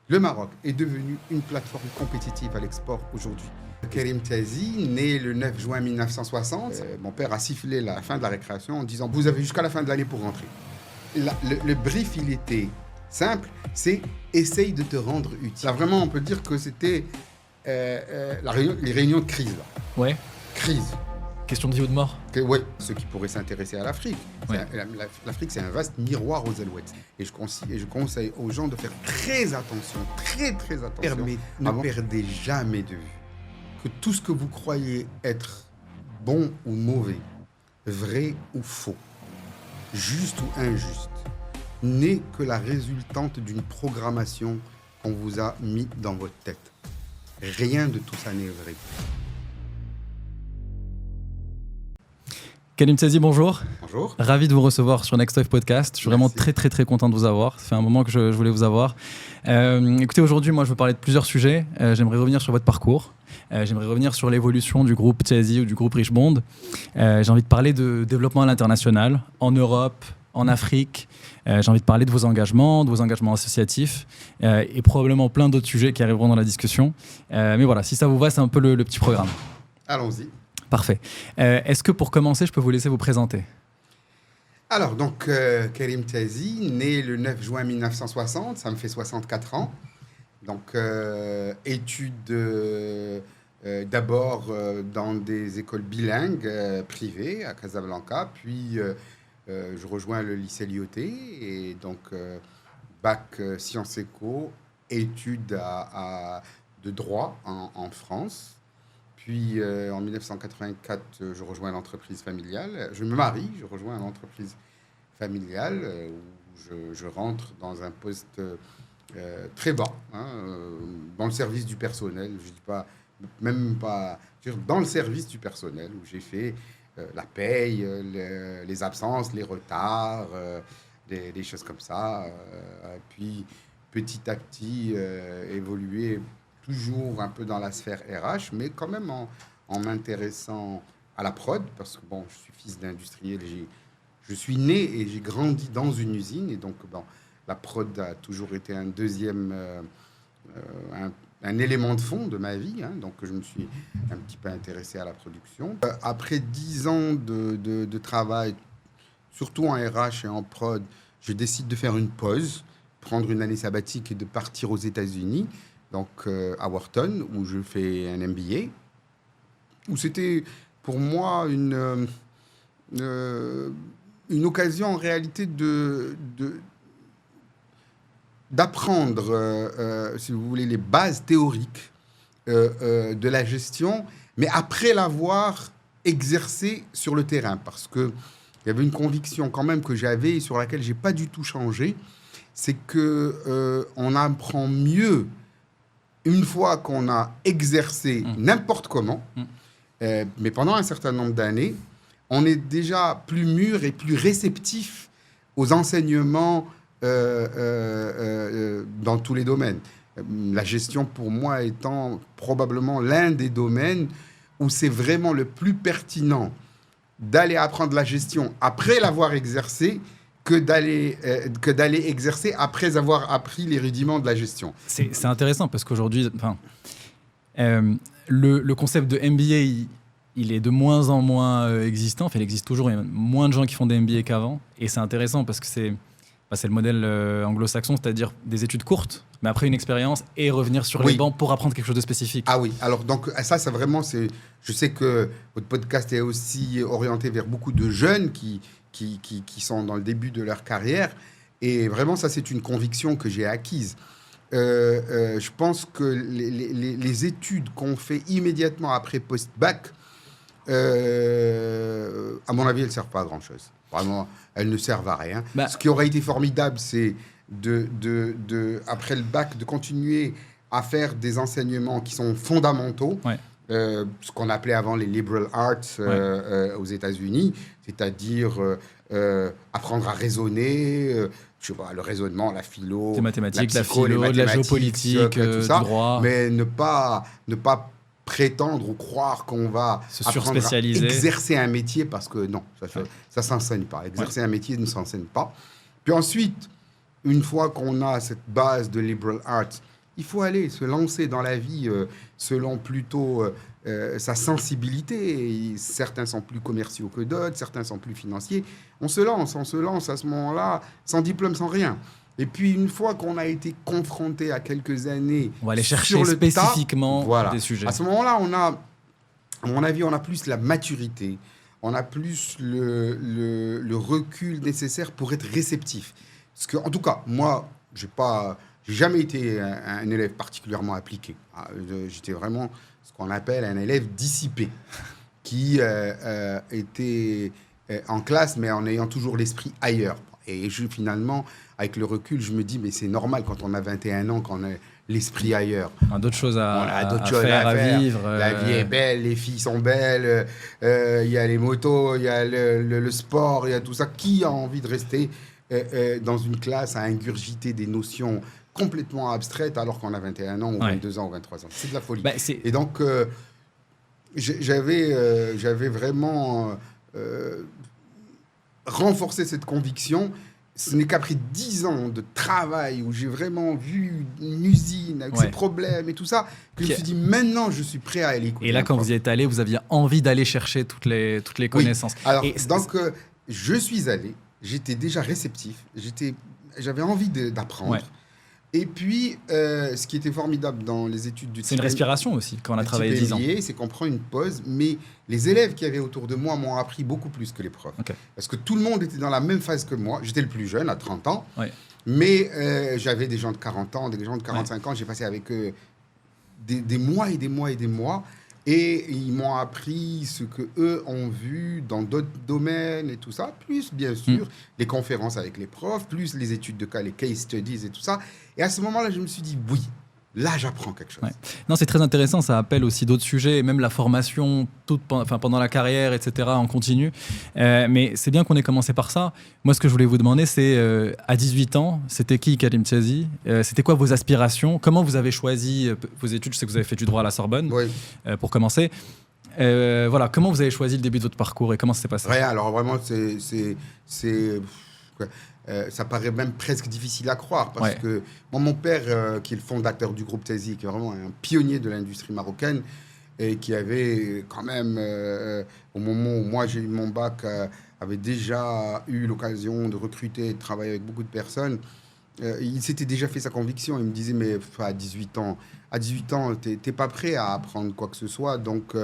Le Maroc est devenu une plateforme compétitive à l'export aujourd'hui. Karim Tazi, né le 9 juin 1960, mon père a sifflé la fin de la récréation en disant « Vous avez jusqu'à la fin de l'année pour rentrer ». Le brief, il était simple, c'est « Essaye de te rendre utile ». Là, vraiment, on peut dire que c'était les réunions de crise. Là. Ouais. Crise. Question de vie ou de mort. Oui, ceux qui pourraient s'intéresser à l'Afrique. Ouais. L'Afrique, c'est un vaste miroir aux alouettes. Et je conseille aux gens de faire très attention, très attention. Ne perdez jamais de vue que tout ce que vous croyez être bon ou mauvais, vrai ou faux, juste ou injuste, n'est que la résultante d'une programmation qu'on vous a mis dans votre tête. Rien de tout ça n'est vrai. Karim Tazi, bonjour. Bonjour. Ravi de vous recevoir sur Next Wave Podcast. Je suis vraiment très content de vous avoir. Ça fait un moment que je voulais vous avoir. Écoutez, aujourd'hui, moi, je veux parler de plusieurs sujets. J'aimerais revenir sur votre parcours. J'aimerais revenir sur l'évolution du groupe Tazi ou du groupe Richemond. J'ai envie de parler de développement à l'international, en Europe, en Afrique. J'ai envie de parler de vos engagements associatifs et probablement plein d'autres sujets qui arriveront dans la discussion. Mais voilà, si ça vous va, c'est un peu le petit programme. Allons-y. Parfait. Est-ce que pour commencer, je peux vous laisser vous présenter ? Alors, donc, Karim Tazi, né le 9 juin 1960, ça me fait 64 ans. Donc, études d'abord dans des écoles bilingues privées à Casablanca, puis je rejoins le lycée Lyautey, et donc bac sciences éco, études de droit en France. Puis en 1984, je rejoins l'entreprise familiale. Je me marie, je rejoins l'entreprise familiale où je rentre dans un poste très bas, dans le service du personnel. Je dis pas, même pas, je veux dire, dans le service du personnel où j'ai fait la paye, les absences, les retards, des choses comme ça. Puis petit à petit évoluer toujours un peu dans la sphère RH, mais quand même en m'intéressant à la prod, parce que bon, je suis fils d'industriel, je suis né et j'ai grandi dans une usine, et donc bon, la prod a toujours été un deuxième, un élément de fond de ma vie, donc je me suis un petit peu intéressé à la production. Après 10 ans de travail, surtout en RH et en prod, je décide de faire une pause, prendre une année sabbatique et de partir aux États-Unis. Donc à Wharton, où je fais un MBA, où c'était pour moi une occasion en réalité d'apprendre, si vous voulez, les bases théoriques de la gestion, mais après l'avoir exercé sur le terrain, parce qu'il y avait une conviction quand même que j'avais et sur laquelle je n'ai pas du tout changé, c'est qu'on apprend mieux une fois qu'on a exercé n'importe comment, mais pendant un certain nombre d'années, on est déjà plus mûr et plus réceptif aux enseignements dans tous les domaines. La gestion, pour moi, étant probablement l'un des domaines où c'est vraiment le plus pertinent d'aller apprendre la gestion après l'avoir exercée que d'aller exercer après avoir appris les rudiments de la gestion. C'est intéressant parce qu'aujourd'hui, le concept de MBA, il est de moins en moins existant. Enfin, il existe toujours, il y a moins de gens qui font des MBA qu'avant. Et c'est intéressant parce que c'est le modèle anglo-saxon, c'est-à-dire des études courtes, mais après une expérience et revenir sur les bancs pour apprendre quelque chose de spécifique. Ah oui, alors donc ça vraiment, je sais que votre podcast est aussi orienté vers beaucoup de jeunes qui sont dans le début de leur carrière. Et vraiment, ça, c'est une conviction que j'ai acquise. Je pense que les études qu'on fait immédiatement après post-bac, à mon avis, elles ne servent pas à grand-chose. Vraiment, elles ne servent à rien. Ce qui aurait été formidable, c'est après le bac, de continuer à faire des enseignements qui sont fondamentaux. Ouais. Ce qu'on appelait avant les liberal arts aux États-Unis, c'est-à-dire apprendre à raisonner, je sais pas, le raisonnement, la philo, les mathématiques, la psycho, de la géopolitique, tout ça, du droit, mais ne pas prétendre ou croire qu'on va apprendre à exercer un métier, parce que non, ça s'enseigne pas. Exercer un métier ne s'enseigne pas. Puis ensuite, une fois qu'on a cette base de liberal arts, il faut aller se lancer dans la vie selon plutôt sa sensibilité. Et certains sont plus commerciaux que d'autres, certains sont plus financiers. On se lance à ce moment-là, sans diplôme, sans rien. Et puis, une fois qu'on a été confronté à quelques années... On va aller chercher spécifiquement des sujets. À ce moment-là, à mon avis, on a plus la maturité, on a plus le recul nécessaire pour être réceptif. Parce que, en tout cas, moi, j'ai jamais été un élève particulièrement appliqué. J'étais vraiment ce qu'on appelle un élève dissipé, qui était en classe, mais en ayant toujours l'esprit ailleurs. Et finalement, avec le recul, je me dis, mais c'est normal quand on a 21 ans, qu'on a l'esprit ailleurs. On a d'autres choses à faire, à vivre. La vie est belle, les filles sont belles, il y a les motos, il y a le sport, il y a tout ça. Qui a envie de rester dans une classe à ingurgiter des notions complètement abstraites alors qu'on a 21 ans ou 22 ans ou 23 ans? C'est de la folie. Et donc, j'avais vraiment renforcé cette conviction. Ce n'est qu'après 10 ans de travail où j'ai vraiment vu une usine avec ses problèmes et tout ça, que je me suis dit, maintenant, je suis prêt à aller écouter. Et là, quand vous y êtes allé, vous aviez envie d'aller chercher toutes les connaissances. Alors, donc, je suis allé, j'étais déjà réceptif, j'avais envie d'apprendre. Ouais. Et puis, ce qui était formidable dans les études du c'est une respiration aussi, quand on a travaillé 10 ans. C'est qu'on prend une pause, mais les élèves qui avaient autour de moi m'ont appris beaucoup plus que les profs. Okay. Parce que tout le monde était dans la même phase que moi. J'étais le plus jeune, à 30 ans. Ouais. Mais j'avais des gens de 40 ans, des gens de 45 ans. J'ai passé avec eux des mois et des mois et des mois. Et ils m'ont appris ce qu'eux ont vu dans d'autres domaines et tout ça. Plus, bien sûr, les conférences avec les profs, plus les études de cas, les case studies et tout ça. Et à ce moment-là, je me suis dit, oui, là, j'apprends quelque chose. Ouais. Non, c'est très intéressant. Ça appelle aussi d'autres sujets, même la formation pendant la carrière, etc., en continu. Mais c'est bien qu'on ait commencé par ça. Moi, ce que je voulais vous demander, c'est, à 18 ans, c'était qui Karim Tiazi? C'était quoi vos aspirations? Comment vous avez choisi vos études? Je sais que vous avez fait du droit à la Sorbonne, pour commencer. Voilà, comment vous avez choisi le début de votre parcours et comment ça s'est passé? Ouais, alors vraiment, ça paraît même presque difficile à croire parce que mon père, qui est le fondateur du groupe Tiazi, qui est vraiment un pionnier de l'industrie marocaine et qui avait quand même, au moment où moi j'ai eu mon bac, avait déjà eu l'occasion de recruter et de travailler avec beaucoup de personnes. Il s'était déjà fait sa conviction. Il me disait, mais à 18 ans, t'es pas prêt à apprendre quoi que ce soit. Donc,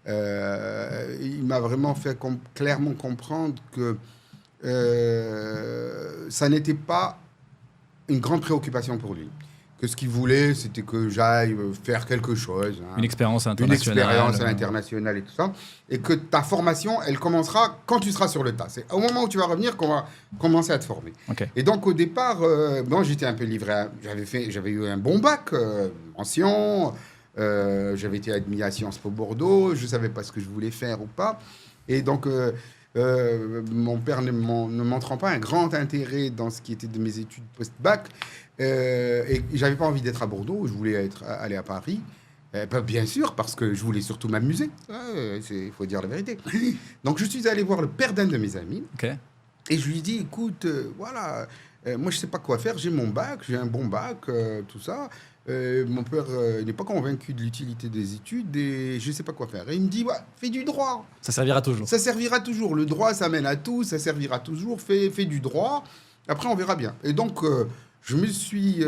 il m'a vraiment fait clairement comprendre que ça n'était pas une grande préoccupation pour lui. Que ce qu'il voulait, c'était que j'aille faire quelque chose. Une expérience internationale. Une expérience à l'international et tout ça. Et que ta formation, elle commencera quand tu seras sur le tas. C'est au moment où tu vas revenir qu'on va commencer à te former. Okay. Et donc, au départ, j'étais un peu livré. J'avais eu un bon bac, mention. J'avais été admis à Sciences Po Bordeaux. Je ne savais pas ce que je voulais faire ou pas. Et donc... mon père ne montrant pas un grand intérêt dans ce qui était de mes études post-bac, et j'avais pas envie d'être à Bordeaux, je voulais aller à Paris, bien sûr, parce que je voulais surtout m'amuser, il faut dire la vérité. Donc je suis allé voir le père d'un de mes amis, et je lui ai dit, écoute, voilà, moi je sais pas quoi faire, j'ai mon bac, j'ai un bon bac, tout ça. Mon père n'est pas convaincu de l'utilité des études et je ne sais pas quoi faire. Et il me dit, fais du droit. Ça servira toujours. Ça servira toujours. Le droit, ça mène à tout. Ça servira toujours. Fais du droit. Après, on verra bien. Et donc, je me suis,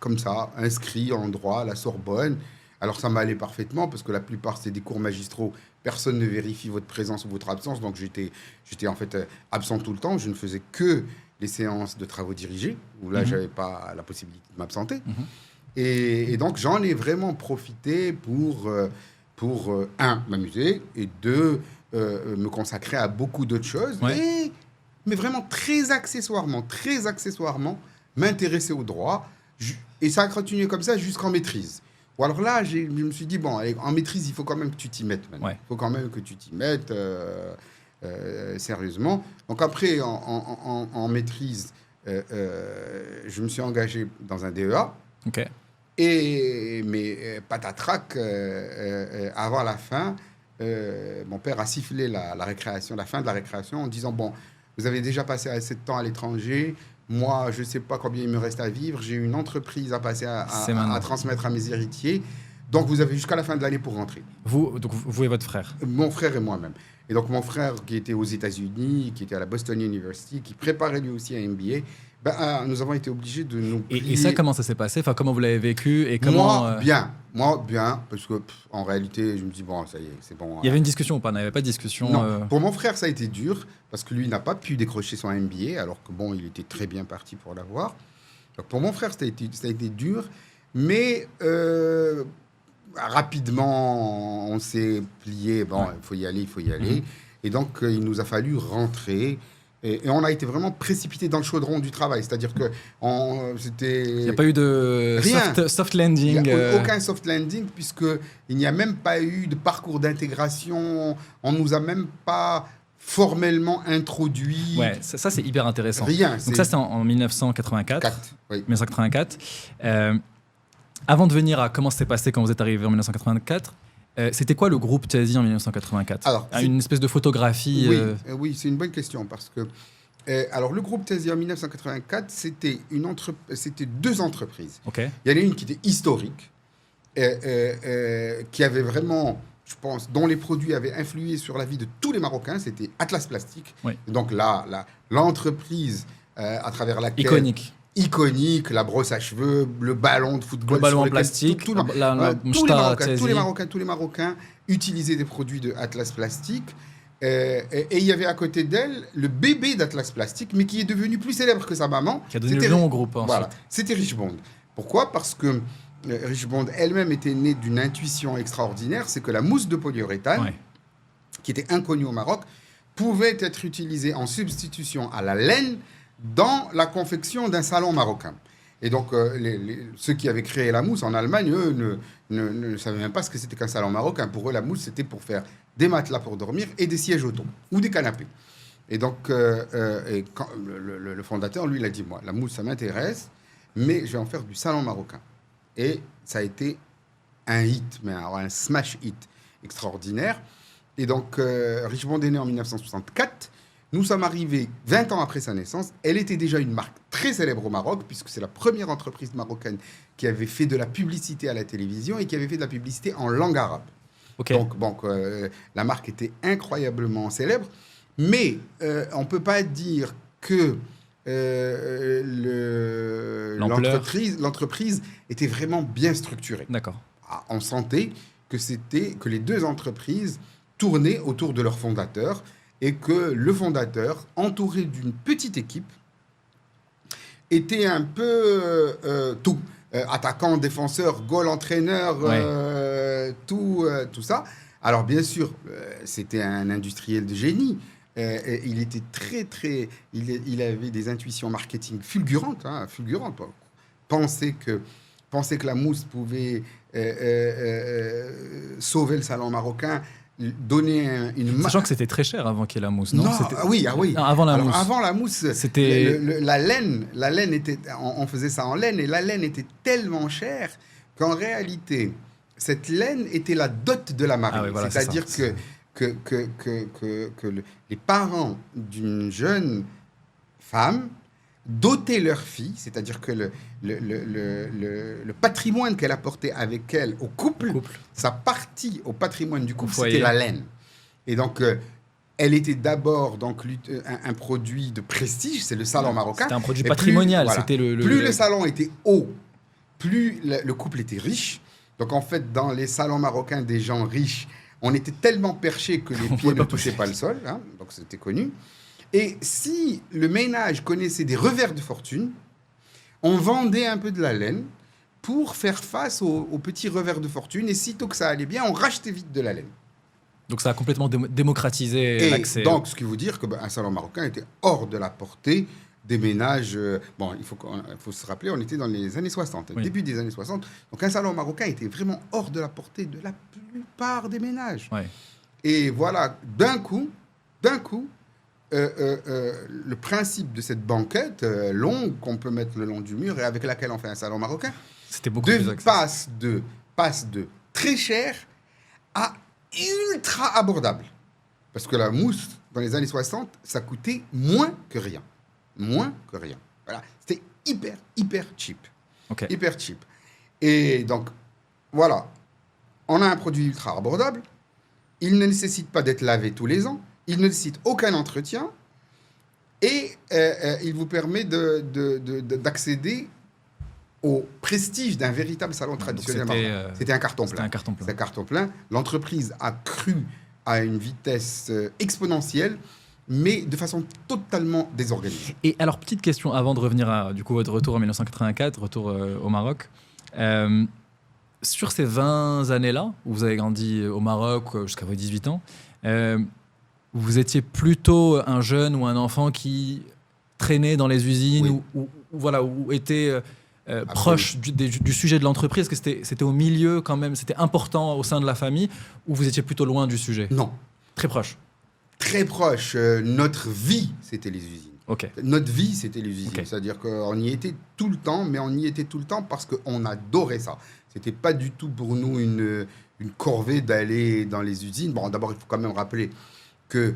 comme ça, inscrit en droit à la Sorbonne. Alors, ça m'allait parfaitement parce que la plupart, c'est des cours magistraux. Personne ne vérifie votre présence ou votre absence. Donc, j'étais en fait absent tout le temps. Je ne faisais que les séances de travaux dirigés, où là, j'avais pas la possibilité de m'absenter. Et donc, j'en ai vraiment profité pour m'amuser, et deux, me consacrer à beaucoup d'autres choses, mais vraiment très accessoirement, m'intéresser au droit. Et ça a continué comme ça jusqu'en maîtrise. Ou alors là, je me suis dit, bon, allez, en maîtrise, il faut quand même que tu t'y mettes maintenant. Il faut quand même que tu t'y mettes... sérieusement. Donc après, en maîtrise, je me suis engagé dans un DEA. Mais patatrac, avant la fin, mon père a sifflé la fin de la récréation, en disant, bon, vous avez déjà passé assez de temps à l'étranger, Moi, je ne sais pas combien il me reste à vivre. J'ai une entreprise à passer à transmettre à mes héritiers. Donc, vous avez jusqu'à la fin de l'année pour rentrer. Vous et votre frère? Mon frère et moi-même. Et donc, mon frère, qui était aux États-Unis, qui était à la Boston University, qui préparait lui aussi un MBA, nous avons été obligés de nous plier. Et ça, comment ça s'est passé? Enfin, comment vous l'avez vécu et comment, Moi, bien. Parce que, en réalité, je me dis, bon, ça y est, c'est bon. Il y avait une discussion ou pas? Il n'y avait pas de discussion? Non. Pour mon frère, ça a été dur, parce que lui n'a pas pu décrocher son MBA, alors que, bon, il était très bien parti pour l'avoir. Donc, pour mon frère, ça a été dur. Mais rapidement, on s'est plié. Bon, il faut y aller. Et donc, il nous a fallu rentrer. Et on a été vraiment précipité dans le chaudron du travail. C'est-à-dire que c'était... Il n'y a pas eu de soft landing. Il n'y a aucun soft landing, puisqu'il n'y a même pas eu de parcours d'intégration. On ne nous a même pas formellement introduit. Ouais, ça c'est hyper intéressant. Rien. Donc ça, c'est en 1984. Oui. 1984. Avant de venir à comment ça s'est passé quand vous êtes arrivé en 1984, c'était quoi le groupe TSI en 1984? Alors, une espèce de photographie. Oui, c'est une bonne question parce que alors le groupe TSI en 1984, c'était deux entreprises. Okay. Il y en a une qui était historique, qui avait vraiment, je pense, dont les produits avaient influé sur la vie de tous les Marocains. C'était Atlas Plastique. Oui. Donc là, l'entreprise à travers laquelle iconique, la brosse à cheveux, le ballon de football, le ballon en plastique, tous les Marocains utilisaient des produits de Atlas Plastique. Et il y avait à côté d'elle le bébé d'Atlas Plastique, mais qui est devenu plus célèbre que sa maman. Qui a donné le nom au groupe. Voilà, c'était Richbond. Pourquoi? Parce que Richbond elle-même était née d'une intuition extraordinaire, c'est que la mousse de polyuréthane, qui était inconnue au Maroc, pouvait être utilisée en substitution à la laine dans la confection d'un salon marocain. Et donc, ceux qui avaient créé la mousse en Allemagne, eux, ne savaient même pas ce que c'était qu'un salon marocain. Pour eux, la mousse, c'était pour faire des matelas pour dormir et des sièges auto, ou des canapés. Et donc, quand le fondateur, lui, il a dit, moi, la mousse, ça m'intéresse, mais je vais en faire du salon marocain. Et ça a été un hit, mais alors un smash hit extraordinaire. Et donc, Richbond est né en 1964. Nous sommes arrivés 20 ans après sa naissance. Elle était déjà une marque très célèbre au Maroc, puisque c'est la première entreprise marocaine qui avait fait de la publicité à la télévision et qui avait fait de la publicité en langue arabe. Okay. Donc la marque était incroyablement célèbre. Mais on ne peut pas dire que l'entreprise était vraiment bien structurée. D'accord. On sentait que les deux entreprises tournaient autour de leur fondateur, et que le fondateur, entouré d'une petite équipe, était un peu tout. Attaquant, défenseur, goal, entraîneur, tout ça. Alors, bien sûr, c'était un industriel de génie. Il était il avait des intuitions marketing fulgurantes. Penser que la mousse pouvait sauver le salon marocain, donner Sachant que c'était très cher avant qu'il y ait la mousse, non? Oui. Non, avant la mousse. Avant la mousse, c'était la laine était, on faisait ça en laine, et la laine était tellement chère qu'en réalité, cette laine était la dot de la mariée. Voilà, c'est-à-dire que les parents d'une jeune femme doter leur fille, c'est-à-dire que le patrimoine qu'elle apportait avec elle au couple, sa partie au patrimoine du couple, c'était la laine. Et donc, elle était d'abord un produit de prestige, c'est le salon marocain. C'était un produit patrimonial. C'était plus le salon était haut, plus le couple était riche. Donc, en fait, dans les salons marocains des gens riches, on était tellement perchés que les pieds ne touchaient pas le sol. Donc, c'était connu. Et si le ménage connaissait des revers de fortune, on vendait un peu de la laine pour faire face aux petits revers de fortune. Et sitôt que ça allait bien, on rachetait vite de la laine. Donc ça a complètement démocratisé l'accès. Donc, ce qui veut dire qu'un salon marocain était hors de la portée des ménages. Il faut se rappeler, on était dans les années 60, début des années 60. Donc un salon marocain était vraiment hors de la portée de la plupart des ménages. Ouais. Et voilà, d'un coup, le principe de cette banquette longue qu'on peut mettre le long du mur et avec laquelle on fait un salon marocain, c'était beaucoup plus passe de très cher à ultra abordable. Parce que la mousse, dans les années 60, ça coûtait moins que rien. Moins que rien. Voilà, c'était hyper cheap. Ok. Hyper cheap. Et donc, voilà, on a un produit ultra abordable. Il ne nécessite pas d'être lavé tous les ans. Il ne nécessite aucun entretien. Et il vous permet d'accéder au prestige d'un véritable salon traditionnel. C'était un carton plein. C'était un carton plein. L'entreprise a cru à une vitesse exponentielle, mais de façon totalement désorganisée. Et alors, petite question avant de revenir à du coup, votre retour en 1984, retour au Maroc. Sur ces 20 années-là, où vous avez grandi au Maroc jusqu'à vos 18 ans, vous étiez plutôt un jeune ou un enfant qui traînait dans les usines ou était proche du sujet de l'entreprise? Est-ce que c'était au milieu quand même, c'était important au sein de la famille, ou vous étiez plutôt loin du sujet? Non. Très proche. Très proche. Notre vie, c'était les usines. Okay. Notre vie, c'était les usines. Okay. C'est-à-dire qu'on y était tout le temps, mais on y était tout le temps parce qu'on adorait ça. C'était pas du tout pour nous une corvée d'aller dans les usines. Bon, d'abord, il faut quand même rappeler que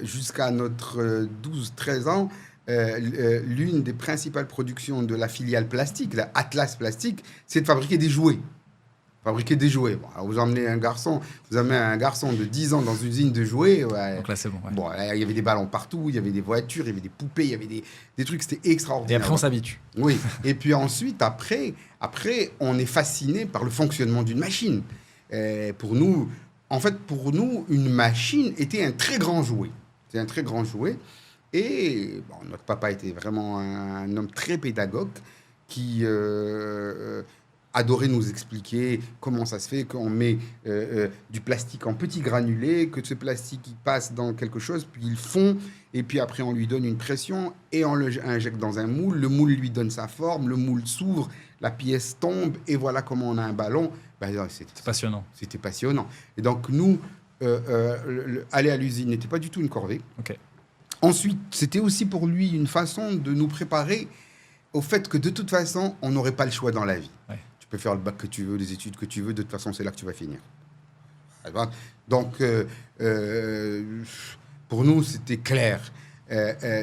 jusqu'à notre 12-13 ans, l'une des principales productions de la filiale plastique, la Atlas Plastique, c'est de fabriquer des jouets. Bon, alors vous amenez un garçon de 10 ans dans une usine de jouets. Ouais. Donc là, c'est bon. Ouais. Bon, là, il y avait des ballons partout, il y avait des voitures, il y avait des poupées, il y avait des trucs, c'était extraordinaire. Et après, on s'habitue. Oui. Et puis ensuite, après, on est fasciné par le fonctionnement d'une machine. Pour nous, une machine était un très grand jouet. C'est un très grand jouet. Et bon, notre papa était vraiment un homme très pédagogue qui adorait nous expliquer comment ça se fait qu'on met du plastique en petits granulés, que ce plastique il passe dans quelque chose, puis il fond, et puis après on lui donne une pression et on l'injecte dans un moule. Le moule lui donne sa forme, le moule s'ouvre, la pièce tombe, et voilà comment on a un ballon. C'est passionnant. C'était passionnant. Et donc nous, aller à l'usine n'était pas du tout une corvée. Okay. Ensuite, c'était aussi pour lui une façon de nous préparer au fait que de toute façon, on n'aurait pas le choix dans la vie. Ouais. Tu peux faire le bac que tu veux, les études que tu veux, de toute façon, c'est là que tu vas finir. Donc, pour nous, c'était clair.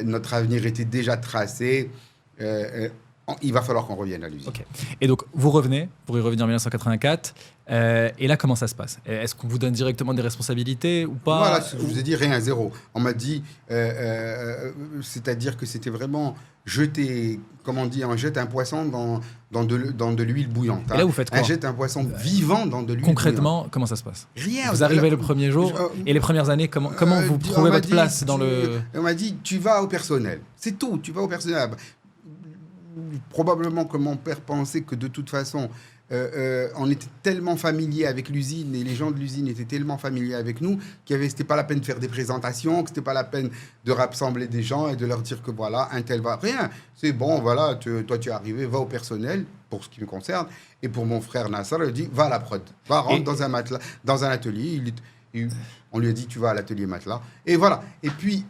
Notre avenir était déjà tracé. Il va falloir qu'on revienne à l'usine. Okay. Et donc, vous revenez, pour y revenir en 1984. Et là, comment ça se passe? Est-ce qu'on vous donne directement des responsabilités ou pas? Voilà, je vous ai dit rien, zéro. On m'a dit, c'est-à-dire que c'était vraiment jeter, comment on dit, on jette un poisson dans de l'huile bouillante. Et là, vous faites quoi? On jette un poisson vivant dans de l'huile Concrètement, bouillante. Comment ça se passe? Rien. Vous arrivez le premier jour et les premières années, comment vous trouvez votre place dans le... On m'a dit, tu vas au personnel. C'est tout, tu vas au personnel. Probablement que mon père pensait que de toute façon, on était tellement familier avec l'usine et les gens de l'usine étaient tellement familiers avec nous c'était pas la peine de faire des présentations, que c'était pas la peine de rassembler des gens et de leur dire que voilà, un tel va. Rien. C'est bon, voilà, toi tu es arrivé, va au personnel, pour ce qui me concerne. Et pour mon frère Nasser, il dit, va à la prod, va rentrer dans un matelas, dans un atelier. On lui a dit, tu vas à l'atelier matelas. Et voilà. Et puis,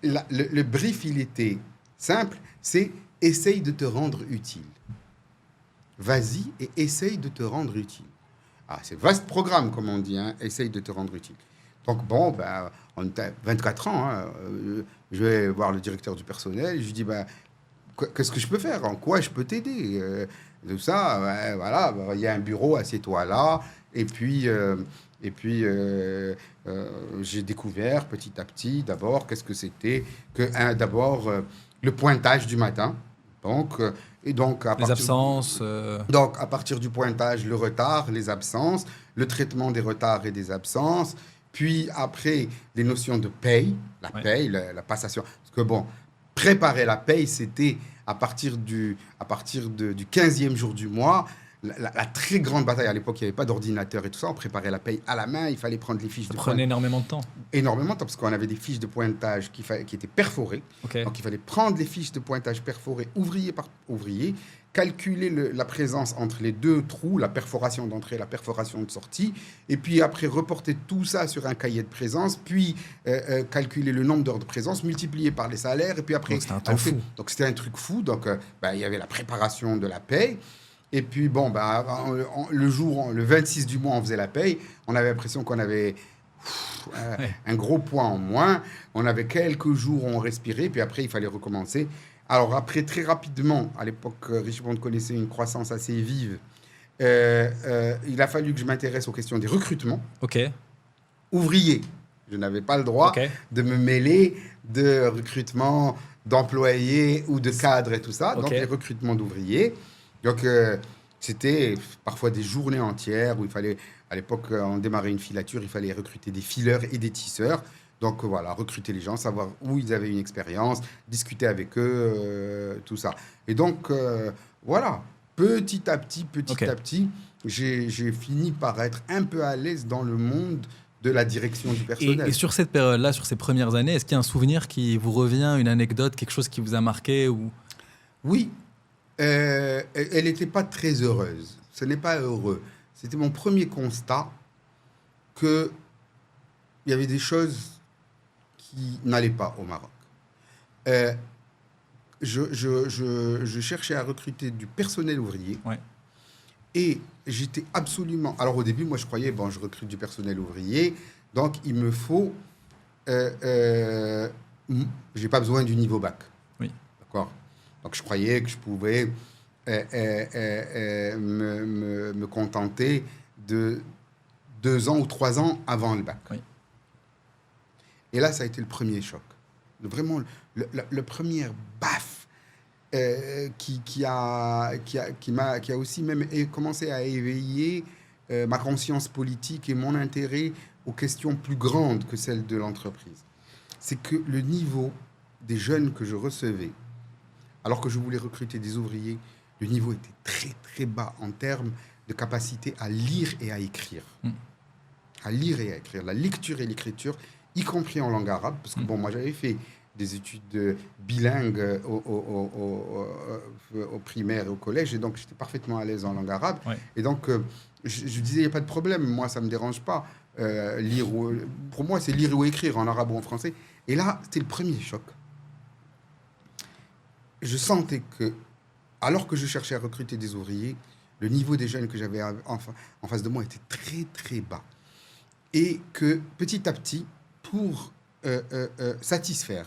le brief, il était simple, c'est essaye de te rendre utile. Vas-y et essaye de te rendre utile. C'est vaste programme, comme on dit, hein, essaye de te rendre utile. Donc, bon, on était 24 ans. Hein, je vais voir le directeur du personnel. Je lui dis, qu'est-ce que je peux faire? En quoi je peux t'aider? Tout ça, voilà, il y a un bureau, assieds-toi là. Et puis j'ai découvert petit à petit, d'abord, qu'est-ce que c'était que, d'abord, le pointage du matin. Donc, les absences. Donc, à partir du pointage, le retard, les absences, le traitement des retards et des absences, puis après, les notions de paye, paye, la passation. Parce que bon, préparer la paye, c'était à partir du 15e jour du mois, la très grande bataille. À l'époque, il n'y avait pas d'ordinateur et tout ça. On préparait la paye à la main. Il fallait prendre les fiches de pointage. Ça prenait énormément de temps. Énormément de temps, parce qu'on avait des fiches de pointage qui étaient perforées. Okay. Donc, il fallait prendre les fiches de pointage perforées, ouvrier par ouvrier, calculer la présence entre les deux trous, la perforation d'entrée et la perforation de sortie, et puis après, reporter tout ça sur un cahier de présence, puis calculer le nombre d'heures de présence, multiplié par les salaires, et puis après... Donc, c'était un temps fou. Donc, c'était un truc fou. Donc, il y avait la préparation de la paye. Et puis, bon, le 26 du mois, on faisait la paye. On avait l'impression qu'on avait un gros poids en moins. On avait quelques jours où on respirait. Puis après, il fallait recommencer. Alors après, très rapidement, à l'époque, Richemont connaissait une croissance assez vive. Il a fallu que je m'intéresse aux questions des recrutements. Ok. Ouvriers. Je n'avais pas le droit de me mêler de recrutement d'employés ou de cadres et tout ça. Donc, les recrutements d'ouvriers. Donc, c'était parfois des journées entières où il fallait, à l'époque, on démarrait une filature, il fallait recruter des fileurs et des tisseurs. Donc, voilà, recruter les gens, savoir où ils avaient une expérience, discuter avec eux, tout ça. Et donc, voilà, petit à petit, j'ai fini par être un peu à l'aise dans le monde de la direction du personnel. Et sur cette période-là, sur ces premières années, est-ce qu'il y a un souvenir qui vous revient, une anecdote, quelque chose qui vous a marqué ou... Oui, elle n'était pas très heureuse. Ce n'est pas heureux. C'était mon premier constat qu'il y avait des choses qui n'allaient pas au Maroc. Je cherchais à recruter du personnel ouvrier. Ouais. Et j'étais absolument... Alors au début, moi je croyais, bon, je recrute du personnel ouvrier, donc il me faut... j'ai pas besoin du niveau bac. Oui. D'accord. Donc je croyais que je pouvais me contenter de 2 ans ou 3 ans avant le bac. Oui. Et là, ça a été le premier choc. Vraiment, le premier baffe. Qui a aussi même commencé à éveiller ma conscience politique et mon intérêt aux questions plus grandes que celles de l'entreprise. C'est que le niveau des jeunes que je recevais, alors que je voulais recruter des ouvriers, le niveau était très très bas en termes de capacité à lire et à écrire. À lire et à écrire. La lecture et l'écriture, y compris en langue arabe, parce que bon, moi j'avais fait des études bilingues au primaire et au collège, et donc j'étais parfaitement à l'aise en langue arabe. Ouais. Et donc, je disais, il n'y a pas de problème, moi, ça ne me dérange pas. Pour moi, c'est lire ou écrire en arabe ou en français. Et là, c'était le premier choc. Je sentais que, alors que je cherchais à recruter des ouvriers, le niveau des jeunes que j'avais en face de moi était très, très bas. Et que, petit à petit, pour satisfaire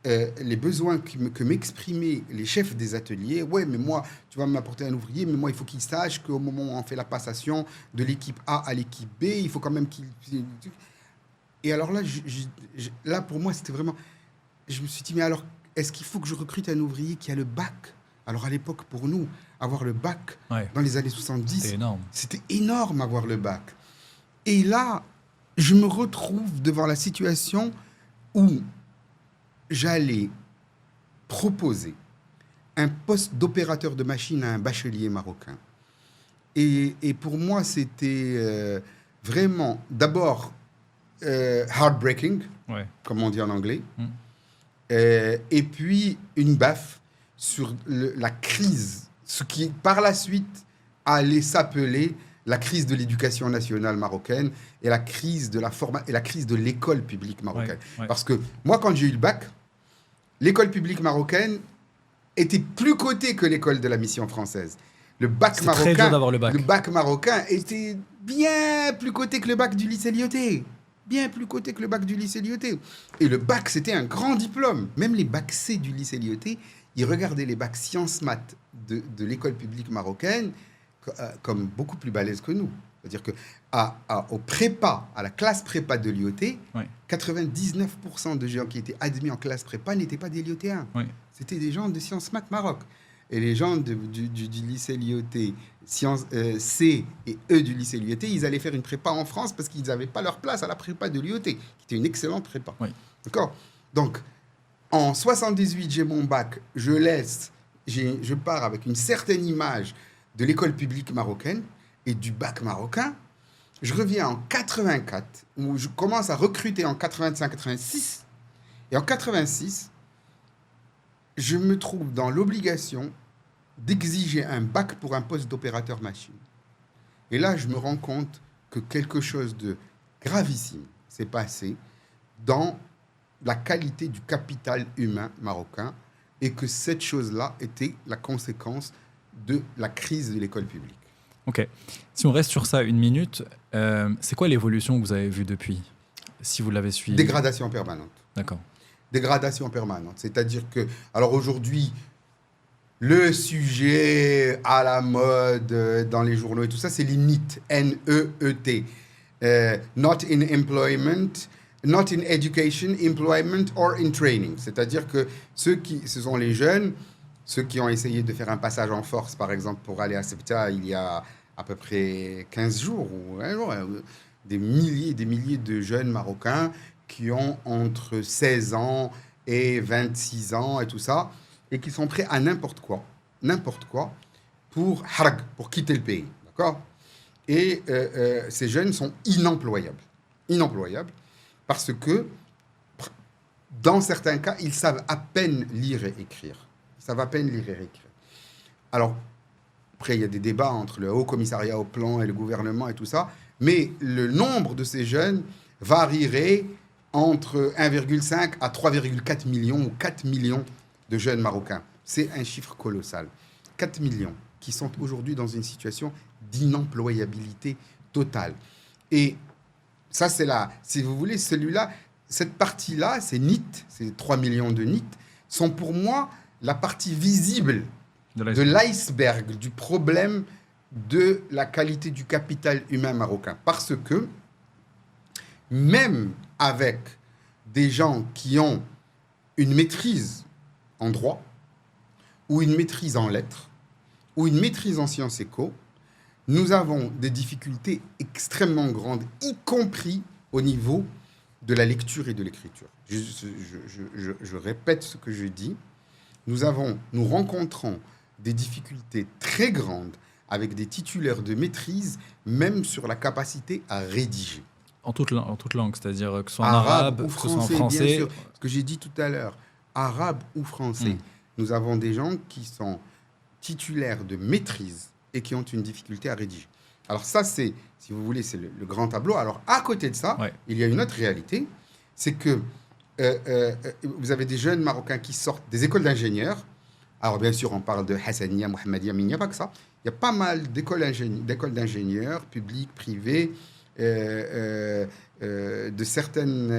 les besoins que m'exprimaient les chefs des ateliers. Ouais, mais moi, tu vas m'apporter un ouvrier, mais moi, il faut qu'il sache qu'au moment où on fait la passation de l'équipe A à l'équipe B, il faut quand même qu'il... Et alors là, là, pour moi, c'était vraiment... Je me suis dit, mais alors, est-ce qu'il faut que je recrute un ouvrier qui a le bac ? Alors, à l'époque, pour nous, avoir le bac, dans les années 70, c'était énorme avoir le bac. Et là, je me retrouve devant la situation où j'allais proposer un poste d'opérateur de machine à un bachelier marocain. Et pour moi, c'était vraiment, d'abord, heartbreaking, comme on dit en anglais, et puis une baffe sur la crise, ce qui, par la suite, allait s'appeler la crise de l'éducation nationale marocaine et la crise de la crise de l'école publique marocaine. Parce que moi, quand j'ai eu le bac, l'école publique marocaine était plus cotée que l'école de la mission française. Le bac marocain, très dur d'avoir le bac. Le bac marocain était bien plus coté que le bac du lycée Lyautey. Bien plus coté que le bac du lycée Lyautey. Et le bac, c'était un grand diplôme. Même les bacs C du lycée Lyautey, ils regardaient les bacs sciences maths de l'école publique marocaine comme beaucoup plus balèzes que nous. C'est-à-dire que au prépa, à la classe prépa de Lyautey, 99% de gens qui étaient admis en classe prépa n'étaient pas des Lyautéens. C'était des gens de Sciences Maths Maroc. Et les gens du lycée Lyautey, C et E du lycée Lyautey, ils allaient faire une prépa en France parce qu'ils n'avaient pas leur place à la prépa de Lyautey, qui était une excellente prépa. D'accord ? Donc, en 78, j'ai mon bac, je pars avec une certaine image de l'école publique marocaine et du bac marocain. Je reviens en 84, où je commence à recruter en 85-86. Et en 86, je me trouve dans l'obligation d'exiger un bac pour un poste d'opérateur machine. Et là, je me rends compte que quelque chose de gravissime s'est passé dans la qualité du capital humain marocain et que cette chose-là était la conséquence de la crise de l'école publique. Ok. Si on reste sur ça une minute, c'est quoi l'évolution que vous avez vue depuis, si vous l'avez suivi ? Dégradation permanente. D'accord. dégradation permanente. C'est-à-dire que, alors aujourd'hui, le sujet à la mode dans les journaux et tout ça, c'est les NEET, N-E-E-T. Not in employment, not in education, employment or in training. C'est-à-dire que ce sont les jeunes, ceux qui ont essayé de faire un passage en force, par exemple, pour aller à CEPTA il y a à peu près 15 jours, ou un jour, des milliers de jeunes Marocains qui ont entre 16 ans et 26 ans et tout ça, et qui sont prêts à n'importe quoi, pour harg, pour quitter le pays, d'accord ? Et ces jeunes sont inemployables, parce que dans certains cas, ils savent à peine lire et écrire. Alors, après, il y a des débats entre le Haut Commissariat au Plan et le gouvernement et tout ça, mais le nombre de ces jeunes varierait entre 1,5 à 3,4 millions ou 4 millions de jeunes Marocains. C'est un chiffre colossal. 4 millions qui sont aujourd'hui dans une situation d'inemployabilité totale. Et ça, c'est là, si vous voulez, cette partie-là, ces NEET, ces 3 millions de NEET, sont pour moi la partie visible de l'iceberg du problème de la qualité du capital humain marocain. Parce que même avec des gens qui ont une maîtrise en droit, ou une maîtrise en lettres, ou une maîtrise en sciences éco, nous avons des difficultés extrêmement grandes, y compris au niveau de la lecture et de l'écriture. Je répète ce que je dis. Nous rencontrons des difficultés très grandes avec des titulaires de maîtrise, même sur la capacité à rédiger. En toute langue, c'est-à-dire que ce soit en arabe, ou que ce soit en français, français. Bien sûr, ce que j'ai dit tout à l'heure, arabe ou français. Nous avons des gens qui sont titulaires de maîtrise et qui ont une difficulté à rédiger. Alors ça, c'est, si vous voulez, c'est le grand tableau. Alors à côté de ça, il y a une autre réalité, c'est que vous avez des jeunes Marocains qui sortent des écoles d'ingénieurs. Alors bien sûr, on parle de Hassania, Mohammedia, mais il n'y a pas que ça. Il y a pas mal d'écoles d'ingénieurs, publiques, privées, de certaines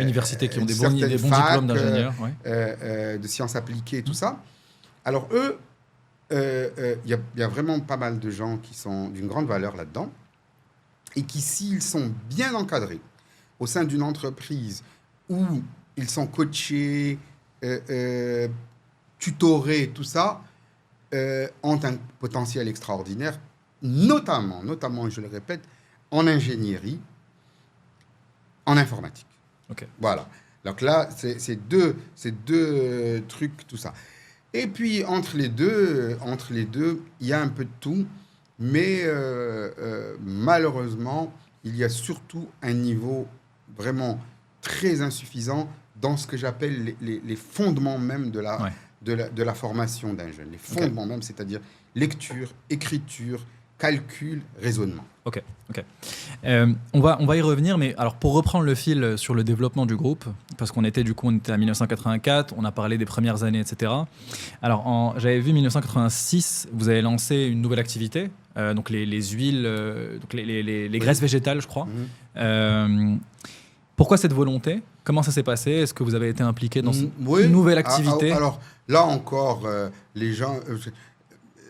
universités qui ont des bons diplômes d'ingénieurs, de sciences appliquées et tout ça. Alors eux, il y a vraiment pas mal de gens qui sont d'une grande valeur là-dedans et qui, s'ils sont bien encadrés au sein d'une entreprise où ils sont coachés, tutorés, tout ça, ont un potentiel extraordinaire, notamment, je le répète, en ingénierie, en informatique. Okay. Voilà. Donc là, c'est deux trucs, tout ça. Et puis, entre les deux, il y a un peu de tout, mais malheureusement, il y a surtout un niveau vraiment très insuffisant dans ce que j'appelle les fondements même de la formation d'un jeune. Les fondements même, c'est-à-dire lecture, écriture, calcul, raisonnement. Ok. On va y revenir, mais alors pour reprendre le fil sur le développement du groupe, parce qu'on était à 1984, on a parlé des premières années, etc. Alors j'avais vu 1986, vous avez lancé une nouvelle activité, donc les huiles, donc les graisses végétales, je crois. Pourquoi cette volonté ? Comment ça s'est passé ? Est-ce que vous avez été impliqué dans cette nouvelle activité ? Alors là encore, les gens...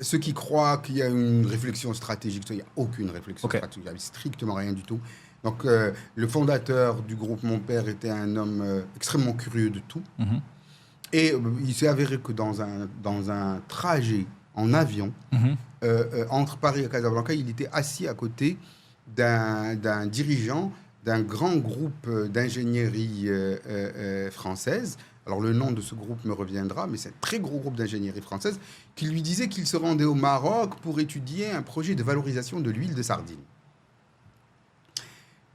ceux qui croient qu'il y a une réflexion stratégique, il n'y a aucune réflexion stratégique, il n'y a strictement rien du tout. Donc, le fondateur du groupe, mon père, était un homme extrêmement curieux de tout. Et il s'est avéré que dans un trajet en avion, entre Paris et Casablanca, il était assis à côté d'un dirigeant d'un grand groupe d'ingénierie française. Alors, le nom de ce groupe me reviendra, mais c'est un très gros groupe d'ingénierie française qui lui disait qu'il se rendait au Maroc pour étudier un projet de valorisation de l'huile de sardine.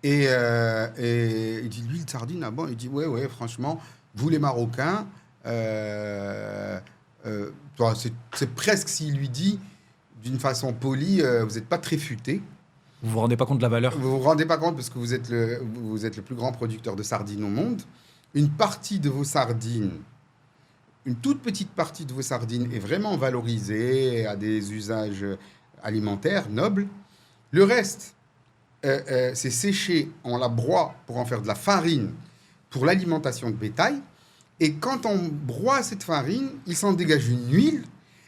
Et il dit, l'huile de sardine, ah bon ? Il dit, ouais, franchement, vous les Marocains, c'est presque s'il lui dit, d'une façon polie, vous n'êtes pas très futés. Vous ne vous rendez pas compte de la valeur ? Vous ne vous rendez pas compte parce que vous êtes le plus grand producteur de sardines au monde. Une partie de vos sardines, une toute petite partie de vos sardines est vraiment valorisée à des usages alimentaires nobles. Le reste, c'est séché, on la broie pour en faire de la farine pour l'alimentation de bétail. Et quand on broie cette farine, il s'en dégage une huile.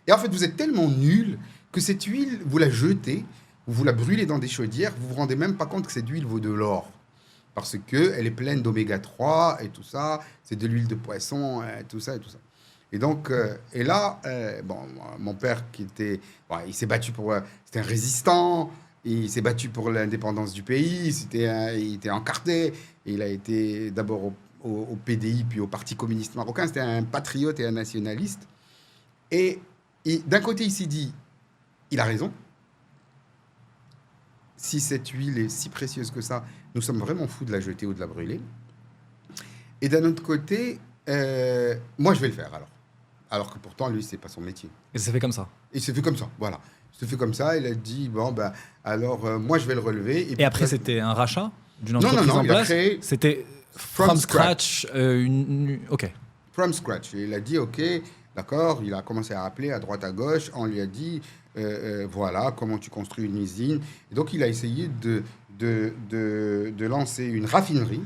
Et en fait, vous êtes tellement nul que cette huile, vous la jetez, vous la brûlez dans des chaudières, vous vous rendez même pas compte que cette huile vaut de l'or. Parce qu'elle est pleine d'oméga 3 et tout ça, c'est de l'huile de poisson, tout ça et tout ça. Et donc, et là, bon, mon père il s'est battu c'était un résistant, il s'est battu pour l'indépendance du pays, il était encarté, et il a été d'abord au PDI, puis au Parti communiste marocain, c'était un patriote et un nationaliste. Et d'un côté, il s'est dit, il a raison. Si cette huile est si précieuse que ça, nous sommes vraiment fous de la jeter ou de la brûler. Et d'un autre côté, moi, je vais le faire alors. Alors que pourtant, lui, c'est pas son métier. Et ça s'est fait comme ça. Et c'est fait comme ça, voilà. C'est fait comme ça, il a dit, bon, ben, alors, moi, je vais le relever. Et après, c'était un rachat d'une entreprise non, en il place. a créé C'était from scratch. OK. From scratch. Et il a dit, OK, d'accord, il a commencé à appeler à droite, à gauche. On lui a dit, voilà, comment tu construis une usine. Et donc, il a essayé de lancer une raffinerie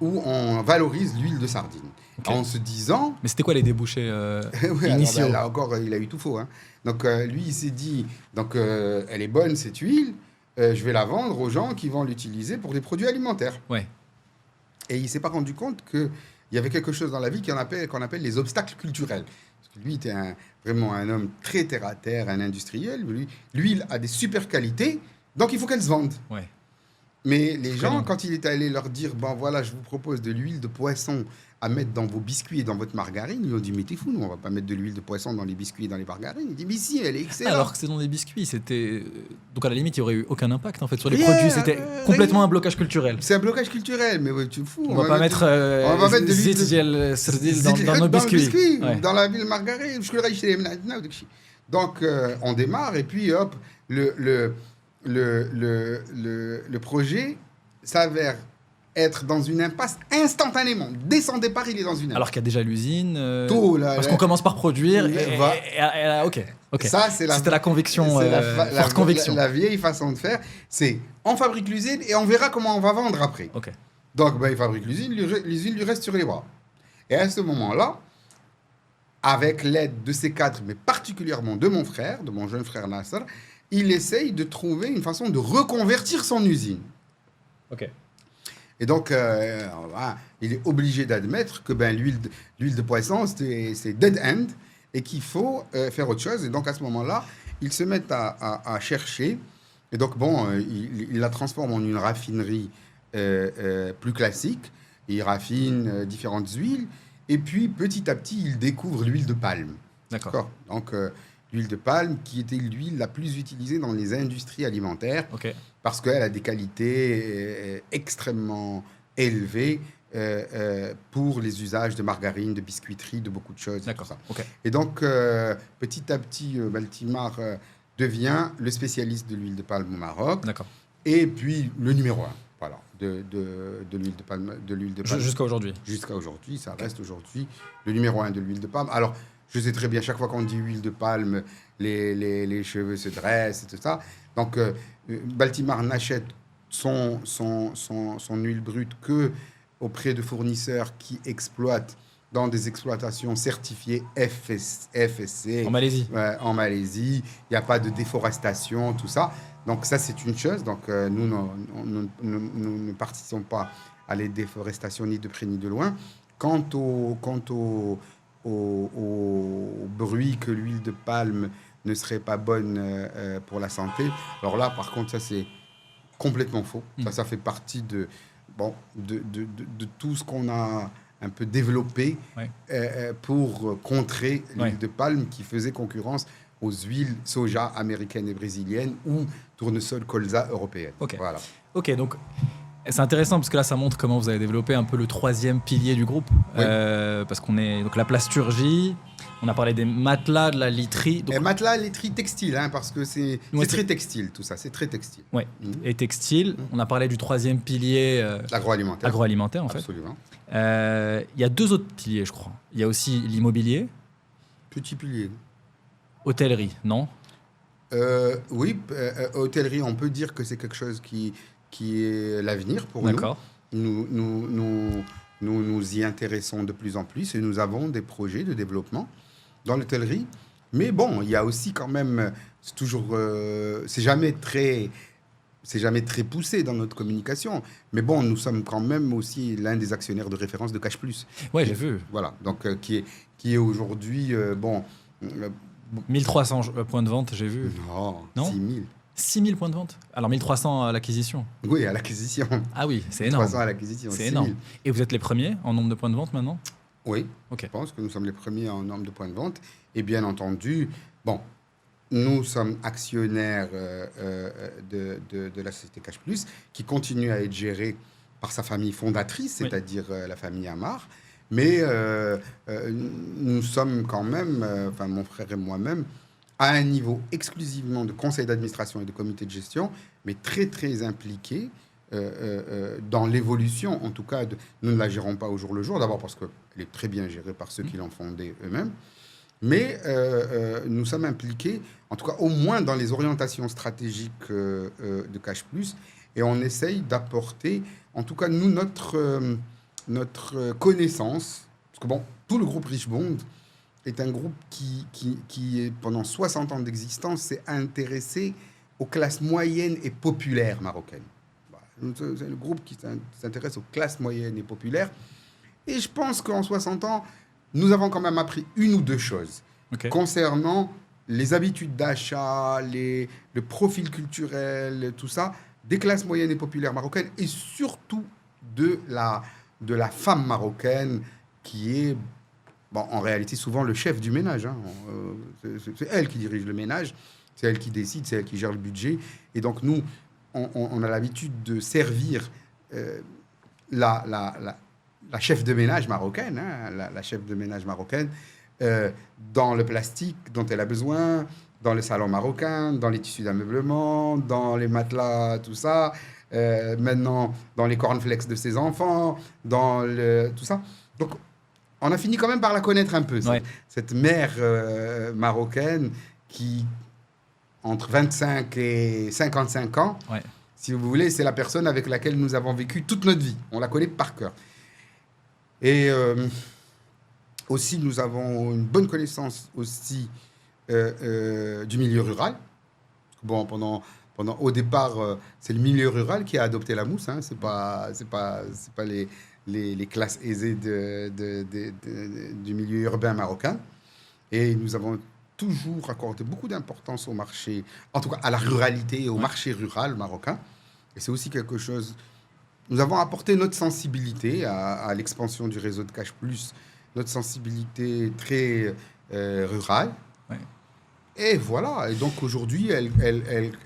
où on valorise l'huile de sardine. En se disant... Mais c'était quoi les débouchés ouais, initiaux? alors, là encore, il a eu tout faux. Hein. Donc, lui, il s'est dit, donc, elle est bonne, cette huile, je vais la vendre aux gens qui vont l'utiliser pour des produits alimentaires. Ouais. Et il ne s'est pas rendu compte qu'il y avait quelque chose dans la vie qu'on appelle les obstacles culturels. Parce que lui, était vraiment un homme très terre-à-terre, un industriel. L'huile a des super qualités, donc il faut qu'elle se vende. Ouais. Mais les gens, quand il est allé leur dire, bon voilà, je vous propose de l'huile de poisson à mettre dans vos biscuits et dans votre margarine, ils lui ont dit, mais t'es fou, nous, on va pas mettre de l'huile de poisson dans les biscuits et dans les margarines. Il dit, mais si, elle est excellente. Alors que c'est dans des biscuits, c'était... Donc à la limite, il n'y aurait eu aucun impact en fait sur les produits. C'était complètement un blocage culturel. C'est un blocage culturel, mais ouais, tu es fou. On va pas mettre de l'huile dans nos biscuits. Ouais. Dans la ville margarine. Donc, on démarre et puis, hop, le projet s'avère être dans une impasse instantanément. Dès son départ, il est dans une impasse. Alors qu'il y a déjà l'usine. Tout, là, parce qu'on commence par produire. OK. Ça, c'était la conviction. Forte conviction. La vieille façon de faire, c'est on fabrique l'usine et on verra comment on va vendre après. OK. Donc, il fabrique l'usine lui reste sur les bras. Et à ce moment-là, avec l'aide de ses cadres, mais particulièrement de mon frère, de mon jeune frère Nasser, il essaye de trouver une façon de reconvertir son usine. OK. Et donc, il est obligé d'admettre que l'huile de poisson, c'est dead end et qu'il faut faire autre chose. Et donc, à ce moment-là, ils se mettent à chercher. Et donc, il la transforme en une raffinerie plus classique. Il raffine différentes huiles. Et puis, petit à petit, il découvre l'huile de palme. D'accord. Donc, l'huile de palme qui était l'huile la plus utilisée dans les industries alimentaires. OK. Parce qu'elle a des qualités extrêmement élevées pour les usages de margarine, de biscuiterie, de beaucoup de choses. D'accord. Okay. Et donc, petit à petit, Baltimar devient le spécialiste de l'huile de palme au Maroc. D'accord. Et puis, le numéro 1 voilà, de l'huile de palme. Jusqu'à aujourd'hui. Jusqu'à aujourd'hui, ça reste aujourd'hui le numéro 1 de l'huile de palme. Alors, je sais très bien, chaque fois qu'on dit huile de palme, les cheveux se dressent et tout ça. Donc, Baltimar n'achète son huile brute que auprès de fournisseurs qui exploitent dans des exploitations certifiées FSC. En Malaisie. En Malaisie. Il n'y a pas de déforestation, tout ça. Donc, ça, c'est une chose. Donc, nous ne participons pas à la déforestation ni de près ni de loin. Quant au bruit que l'huile de palme ne serait pas bonne pour la santé. Alors là, par contre, ça, c'est complètement faux. Ça fait partie de tout ce qu'on a un peu développé pour contrer l'huile de palme qui faisait concurrence aux huiles soja américaines et brésiliennes ou tournesol colza européenne. Voilà. OK, donc... C'est intéressant parce que là, ça montre comment vous avez développé un peu le troisième pilier du groupe. Oui. Parce qu'on est donc la plasturgie, on a parlé des matelas, de la literie. Donc... matelas, literie, textile, hein, parce que c'est très textile tout ça, c'est très textile. Oui, et textile. On a parlé du troisième pilier. L'agroalimentaire. Agroalimentaire, en fait. Absolument. Il y a deux autres piliers, je crois. Il y a aussi l'immobilier. Petit pilier. Hôtellerie, non ? Oui, hôtellerie, on peut dire que c'est quelque chose qui est l'avenir pour nous. D'accord. Nous Nous nous y intéressons de plus en plus et nous avons des projets de développement dans l'hôtellerie. Mais bon, il y a aussi quand même, c'est toujours, c'est jamais très poussé dans notre communication. Mais bon, nous sommes quand même aussi l'un des actionnaires de référence de Cash Plus. Ouais, j'ai vu. Voilà, donc qui est aujourd'hui, bon, 1300 points de vente, j'ai vu. Non 6000. 6000 points de vente. Alors 1300 à l'acquisition. Oui, à l'acquisition. Ah oui, c'est énorme. 300 à l'acquisition. C'est 6 000. énorme. Et vous êtes les premiers en nombre de points de vente maintenant? Oui, Ok. je pense que nous sommes les premiers en nombre de points de vente. Et bien entendu, bon, nous sommes actionnaires de la société Cash Plus, qui continue à être gérée par sa famille fondatrice, Oui. c'est-à-dire la famille Amar. Mais nous sommes quand même, enfin mon frère et moi-même, à un niveau exclusivement de conseil d'administration et de comité de gestion, mais très très impliqués dans l'évolution, en tout cas, nous ne la gérons pas au jour le jour, d'abord parce qu'elle est très bien gérée par ceux qui l'ont fondée eux-mêmes, mais nous sommes impliqués, en tout cas au moins dans les orientations stratégiques de Cash Plus, et on essaye d'apporter, en tout cas nous, notre connaissance, parce que bon, tout le groupe Richbond est un groupe qui est, pendant 60 ans d'existence, s'est intéressé aux classes moyennes et populaires marocaines. C'est le groupe qui s'intéresse aux classes moyennes et populaires. Et je pense qu'en 60 ans, nous avons quand même appris une ou deux choses concernant les habitudes d'achat, le profil culturel, tout ça, des classes moyennes et populaires marocaines, et surtout de la femme marocaine qui est, bon, en réalité, souvent le chef du ménage. Hein. C'est elle qui dirige le ménage, c'est elle qui décide, c'est elle qui gère le budget. Et donc, nous, on a l'habitude de servir la chef de ménage marocaine, hein, la chef de ménage marocaine, dans le plastique dont elle a besoin, dans le salon marocain, dans les tissus d'ameublement, dans les matelas, tout ça, maintenant dans les cornflakes de ses enfants, tout ça. Donc, on a fini quand même par la connaître un peu, cette mère marocaine qui, entre 25 et 55 ans, si vous voulez, c'est la personne avec laquelle nous avons vécu toute notre vie. On la connaît par cœur. Et aussi, nous avons une bonne connaissance aussi du milieu rural. Bon, au départ, c'est le milieu rural qui a adopté la mousse. Hein. C'est pas les classes aisées du milieu urbain marocain. Et nous avons toujours accordé beaucoup d'importance au marché, en tout cas à la ruralité et au marché rural marocain. Et c'est aussi quelque chose... Nous avons apporté notre sensibilité à l'expansion du réseau de Cash Plus, notre sensibilité très rurale. Et voilà. Et donc aujourd'hui, elle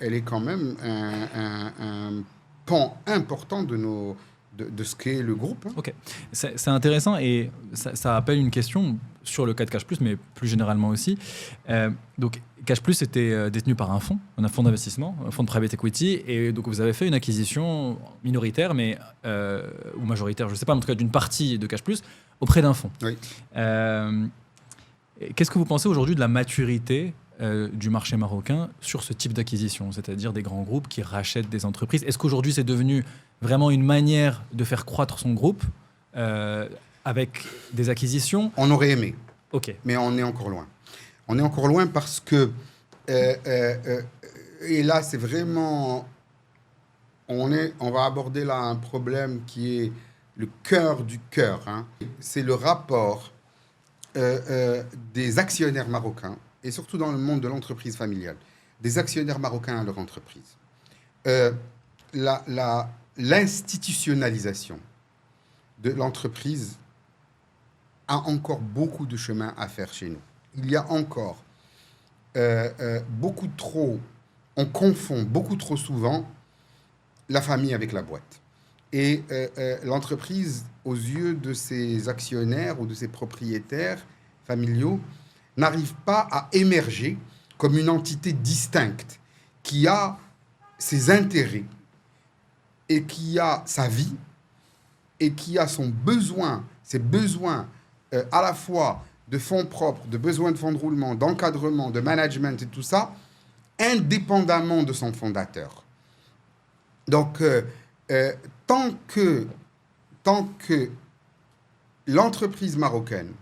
est quand même un pan important de ce qu'est le groupe. Hein. Ok, c'est intéressant et ça appelle une question sur le cas de Cash Plus, mais plus généralement aussi. Donc, Cash Plus était détenu par un fonds d'investissement, un fonds de private equity, et donc vous avez fait une acquisition minoritaire, mais ou majoritaire, je ne sais pas, mais en tout cas d'une partie de Cash Plus auprès d'un fonds. Oui. Qu'est-ce que vous pensez aujourd'hui de la maturité du marché marocain sur ce type d'acquisition, c'est-à-dire des grands groupes qui rachètent des entreprises? Est-ce qu'aujourd'hui c'est devenu vraiment une manière de faire croître son groupe avec des acquisitions? On aurait aimé, mais on est encore loin. On est encore loin parce que, et là c'est vraiment, on va aborder là un problème qui est le cœur du cœur. Hein. C'est le rapport des actionnaires marocains, et surtout dans le monde de l'entreprise familiale, des actionnaires marocains à leur entreprise. L'institutionnalisation de l'entreprise a encore beaucoup de chemin à faire chez nous. Il y a encore beaucoup trop, on confond beaucoup trop souvent la famille avec la boîte. Et l'entreprise, aux yeux de ses actionnaires ou de ses propriétaires familiaux, n'arrive pas à émerger comme une entité distincte qui a ses intérêts et qui a sa vie et qui a ses besoins à la fois de fonds propres, de besoins de fonds de roulement, d'encadrement, de management et tout ça, indépendamment de son fondateur. Donc, tant que l'entreprise marocaine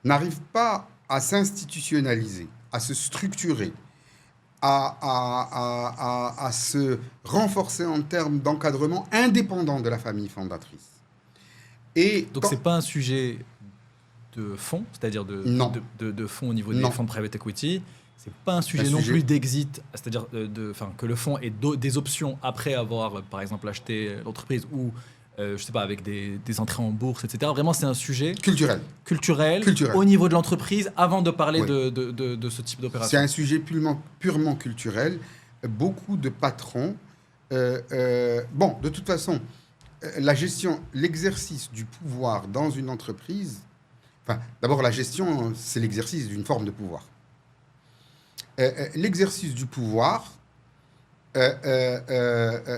n'arrive pas à s'institutionnaliser, à se structurer, à se renforcer en termes d'encadrement indépendant de la famille fondatrice. Et donc, ce n'est pas un sujet de fonds, c'est-à-dire de fonds au niveau des fonds de private equity. Ce n'est pas un sujet plus d'exit, c'est-à-dire que le fonds ait des options après avoir, par exemple, acheté l'entreprise ou, je ne sais pas, avec des entrées en bourse, etc. Vraiment, c'est un sujet culturel au niveau de l'entreprise avant de parler de ce type d'opération. C'est un sujet purement culturel. Beaucoup de patrons... de toute façon, la gestion, l'exercice du pouvoir dans une entreprise... d'abord, la gestion, c'est l'exercice d'une forme de pouvoir. L'exercice du pouvoir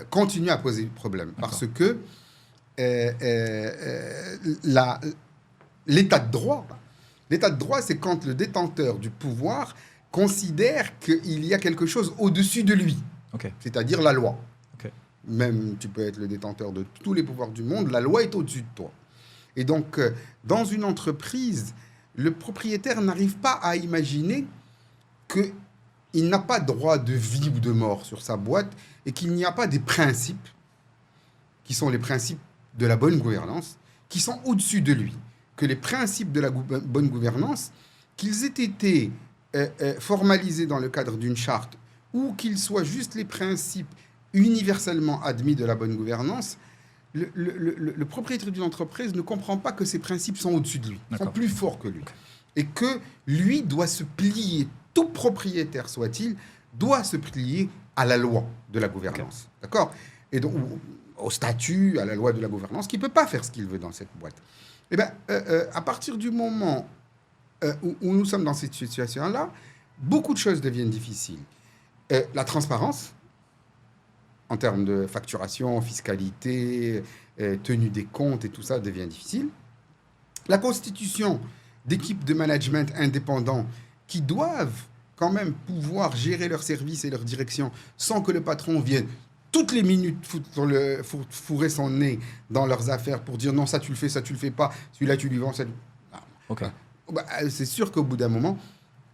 continue à poser problème. Parce que l'état de droit, c'est quand le détenteur du pouvoir considère qu'il y a quelque chose au-dessus de lui, c'est-à-dire la loi. Même tu peux être le détenteur de tous les pouvoirs du monde, la loi est au-dessus de toi. Et donc, dans une entreprise, le propriétaire n'arrive pas à imaginer qu'il n'a pas droit de vie ou de mort sur sa boîte et qu'il n'y a pas des principes qui sont les principes de la bonne gouvernance, qui sont au-dessus de lui. Que les principes de la bonne gouvernance, qu'ils aient été formalisés dans le cadre d'une charte ou qu'ils soient juste les principes universellement admis de la bonne gouvernance, le propriétaire d'une entreprise ne comprend pas que ces principes sont au-dessus de lui, sont plus forts que lui. Et que lui doit se plier, tout propriétaire soit-il, doit se plier à la loi de la gouvernance. D'accord ? Et donc, au statut, à la loi de la gouvernance, qui ne peut pas faire ce qu'il veut dans cette boîte. Eh bien, à partir du moment où nous sommes dans cette situation-là, beaucoup de choses deviennent difficiles. La transparence, en termes de facturation, fiscalité, tenue des comptes et tout ça devient difficile. La constitution d'équipes de management indépendants qui doivent quand même pouvoir gérer leurs services et leur direction sans que le patron vienne toutes les minutes fourrer son nez dans leurs affaires pour dire non, ça tu le fais, ça tu le fais pas, celui-là tu lui vends, ça... C'est sûr qu'au bout d'un moment,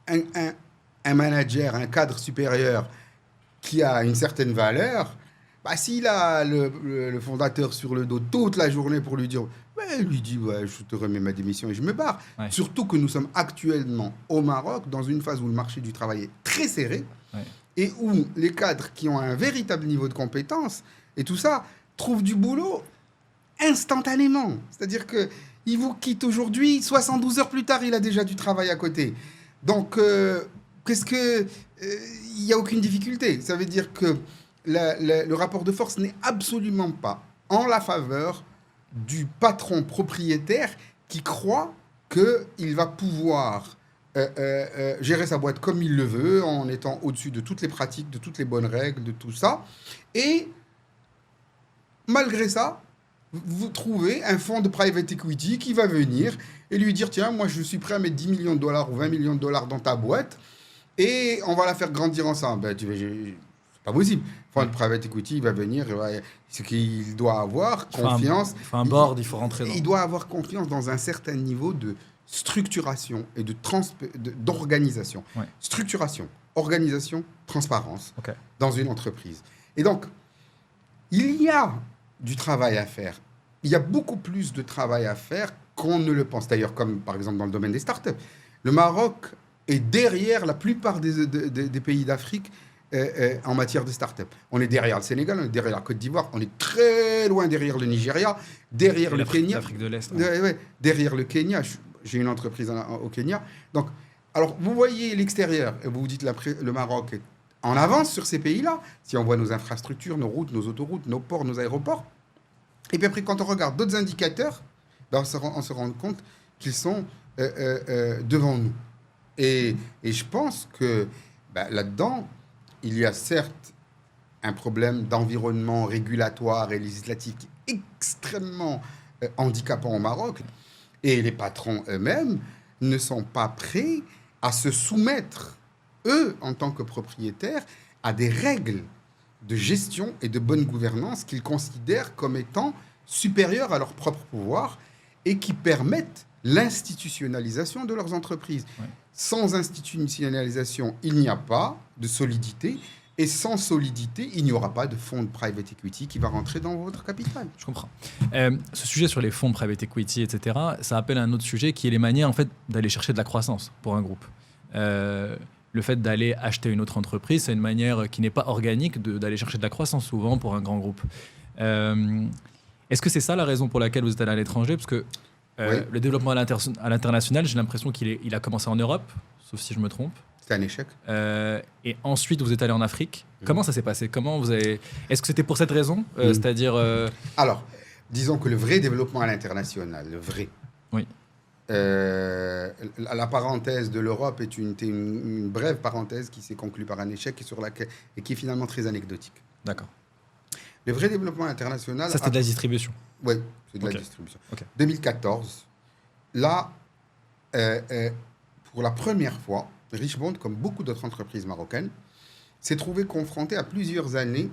un manager, un cadre supérieur qui a une certaine valeur, s'il a le fondateur sur le dos toute la journée pour lui dire il lui dit je te remets ma démission et je me barre. Surtout que nous sommes actuellement au Maroc dans une phase où le marché du travail est très serré et où les cadres qui ont un véritable niveau de compétence et tout ça trouvent du boulot instantanément. C'est-à-dire qu'il vous quitte aujourd'hui, 72 heures plus tard, il a déjà du travail à côté. Donc, il n'y a aucune difficulté. Ça veut dire que le rapport de force n'est absolument pas en la faveur du patron propriétaire qui croit qu'il va pouvoir gérer sa boîte comme il le veut, en étant au-dessus de toutes les pratiques, de toutes les bonnes règles, de tout ça. Et malgré ça, vous trouvez un fonds de private equity qui va venir et lui dire tiens, moi je suis prêt à mettre 10 millions de dollars ou 20 millions de dollars dans ta boîte et on va la faire grandir ensemble. C'est pas possible. Le fonds de private equity, il va venir, ce qu'il doit avoir confiance. Il faut un board, il faut rentrer dans. Il doit avoir confiance dans un certain niveau de structuration et d'organisation. Structuration, organisation, transparence dans une entreprise. Et donc, il y a du travail à faire. Il y a beaucoup plus de travail à faire qu'on ne le pense. D'ailleurs, comme par exemple dans le domaine des startups. Le Maroc est derrière la plupart des pays d'Afrique en matière de start-up. On est derrière le Sénégal, on est derrière la Côte d'Ivoire, on est très loin derrière le Nigeria, derrière le Kenya. L'Afrique de l'Est. Derrière le Kenya. J'ai une entreprise au Kenya. Donc, alors, vous voyez l'extérieur et vous vous dites le Maroc est en avance sur ces pays-là. Si on voit nos infrastructures, nos routes, nos autoroutes, nos ports, nos aéroports. Et puis après, quand on regarde d'autres indicateurs, on se rend compte qu'ils sont devant nous. Et je pense que là-dedans, il y a certes un problème d'environnement régulatoire et législatif extrêmement handicapant au Maroc. Et les patrons eux-mêmes ne sont pas prêts à se soumettre, eux, en tant que propriétaires, à des règles de gestion et de bonne gouvernance qu'ils considèrent comme étant supérieures à leur propre pouvoir et qui permettent l'institutionnalisation de leurs entreprises. Ouais. Sans institutionnalisation, il n'y a pas de solidité. Et sans solidité, il n'y aura pas de fonds de private equity qui va rentrer dans votre capital. Je comprends. Ce sujet sur les fonds private equity, etc., ça appelle un autre sujet qui est les manières en fait, d'aller chercher de la croissance pour un groupe. Le fait d'aller acheter une autre entreprise, c'est une manière qui n'est pas organique d'aller chercher de la croissance souvent pour un grand groupe. Est-ce que c'est ça la raison pour laquelle vous êtes allé à l'étranger? Parce que Oui. le développement à l'international, j'ai l'impression qu'il a commencé en Europe, sauf si je me trompe. C'est un échec. Et ensuite, vous êtes allé en Afrique. Comment ça s'est passé? Est-ce que c'était pour cette raison? C'est-à-dire... Alors, disons que le vrai développement à l'international, le vrai, Oui. la parenthèse de l'Europe est une brève parenthèse qui s'est conclue par un échec et qui est finalement très anecdotique. D'accord. Le vrai développement international... Ça, c'était de la distribution. Oui, c'est de Ok. la distribution. Ok. 2014, là, pour la première fois, Richemont, comme beaucoup d'autres entreprises marocaines, s'est trouvé confronté à plusieurs années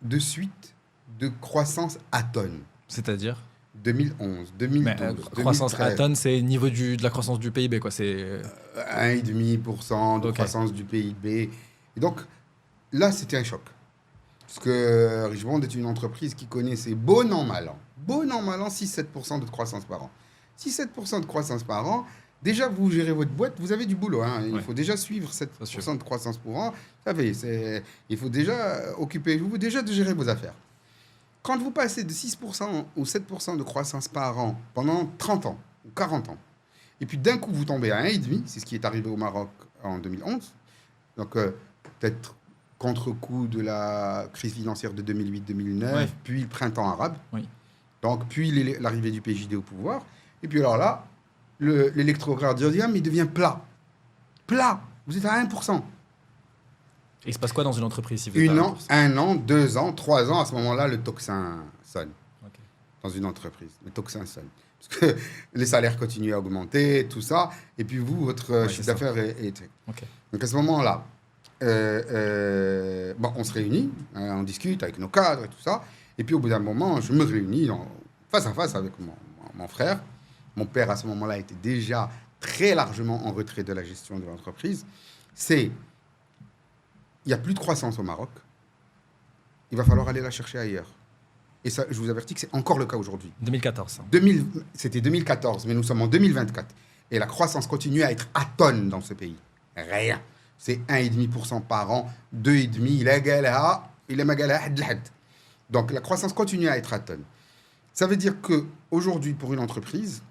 de suite de croissance atone. C'est-à-dire 2011, 2012, Mais, 2013. croissance à tonne, c'est le niveau de la croissance du PIB, quoi. C'est 1,5% de Ok. croissance du PIB. Et donc, là, c'était un choc. Parce que Richemont est une entreprise qui connaît ses bon an, mal an. Bon an, mal an, 6-7% de croissance par an. 6-7% de croissance par an, déjà, vous gérez votre boîte, vous avez du boulot. Hein. Il Ouais. faut déjà suivre Faut 7% de croissance par an. Vous savez, il faut déjà occuper-vous déjà de gérer vos affaires. Quand vous passez de 6% ou 7% de croissance par an pendant 30 ans ou 40 ans, et puis d'un coup vous tombez à 1,5, c'est ce qui est arrivé au Maroc en 2011, donc peut-être contre-coup de la crise financière de 2008-2009, Ouais. puis le printemps arabe, Oui. donc puis l'arrivée du PJD au pouvoir, et puis alors là, l'électrocardiographe il devient plat. Plat, vous êtes à 1%. Et il se passe quoi dans une entreprise si vous êtes à 1%? 1 an, 2 ans, 3 ans, à ce moment-là, le tocsin sonne Ok. dans une entreprise. Le tocsin sonne. Parce que les salaires continuent à augmenter, tout ça, et puis vous, votre Ouais, chiffre c'est ça. d'affaires est... Ok. Donc à ce moment-là, bon, on se réunit, hein, on discute avec nos cadres et tout ça, et puis au bout d'un moment, je me réunis face à face avec mon frère. Mon père, à ce moment-là, était déjà très largement en retrait de la gestion de l'entreprise. Il n'y a plus de croissance au Maroc. Il va falloir aller la chercher ailleurs. Et ça, je vous avertis que c'est encore le cas aujourd'hui. 2014. Ça. C'était 2014, mais nous sommes en 2024. Et la croissance continue à être atone dans ce pays. Rien. C'est 1,5% par an, 2,5%. Donc la croissance continue à être atone. Ça veut dire qu'aujourd'hui, pour une entreprise,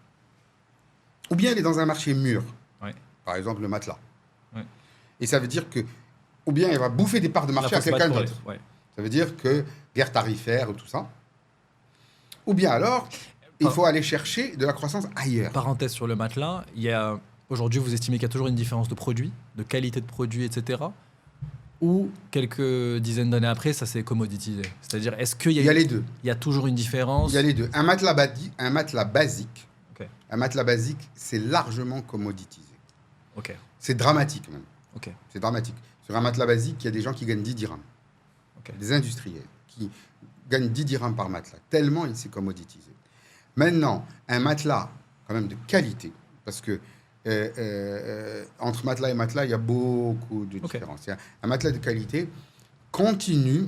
ou bien elle est dans un marché mûr, Ouais. par exemple le matelas. Ouais. Et ça veut dire que, ou bien elle va bouffer des parts de marché Là, à faut se battre quelqu'un pour d'autre. les- ouais. Ça veut dire que guerre tarifaire ou tout ça. Ou bien alors, il faut aller chercher de la croissance ailleurs. Parenthèse sur le matelas, aujourd'hui, vous estimez qu'il y a toujours une différence de produit, de qualité de produit, etc. Ou quelques dizaines d'années après, ça s'est commoditisé. C'est-à-dire, est-ce qu'il Il y a les deux. il y a toujours une différence? Il y a les deux. Un matelas basique, Ok. un matelas basique, c'est largement commoditisé. Ok. C'est dramatique même. Ok. C'est dramatique. Sur un matelas basique, il y a des gens qui gagnent 10 dirhams. Ok. Des industriels qui gagnent 10 dirhams par matelas, tellement il s'est commoditisé. Maintenant, un matelas quand même de qualité, parce que entre matelas et matelas, il y a beaucoup de Ok. différences. Un matelas de qualité continue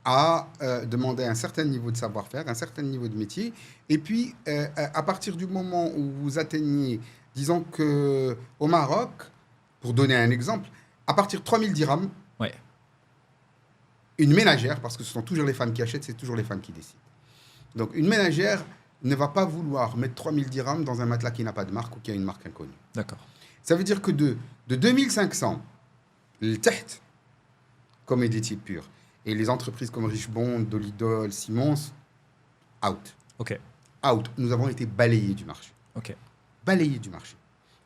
à demander un certain niveau de savoir-faire, un certain niveau de métier, et puis à partir du moment où vous atteignez, disons que au Maroc, pour donner un exemple, à partir de 3000 dirhams, Ouais. une ménagère, parce que ce sont toujours les femmes qui achètent, c'est toujours les femmes qui décident. Donc une ménagère ne va pas vouloir mettre 3000 dirhams dans un matelas qui n'a pas de marque ou qui a une marque inconnue. D'accord. Ça veut dire que de 2500, le TEHT, commodity pure, et les entreprises comme Richemont, Dolidol, Simons, out. Ok. Out. Nous avons été balayés du marché. Ok. Balayés du marché.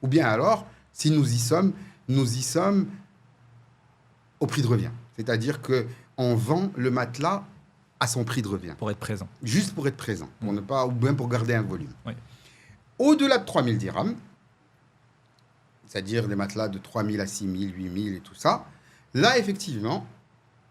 Ou bien alors, si nous y sommes au prix de revient. C'est-à-dire qu'on vend le matelas à son prix de revient. Pour être présent. Juste pour être présent, pour ne pas, ou bien pour garder un volume. Oui. Au-delà de 3000 dirhams, c'est-à-dire des matelas de 3000 à 6000, 8000 et tout ça, là, effectivement,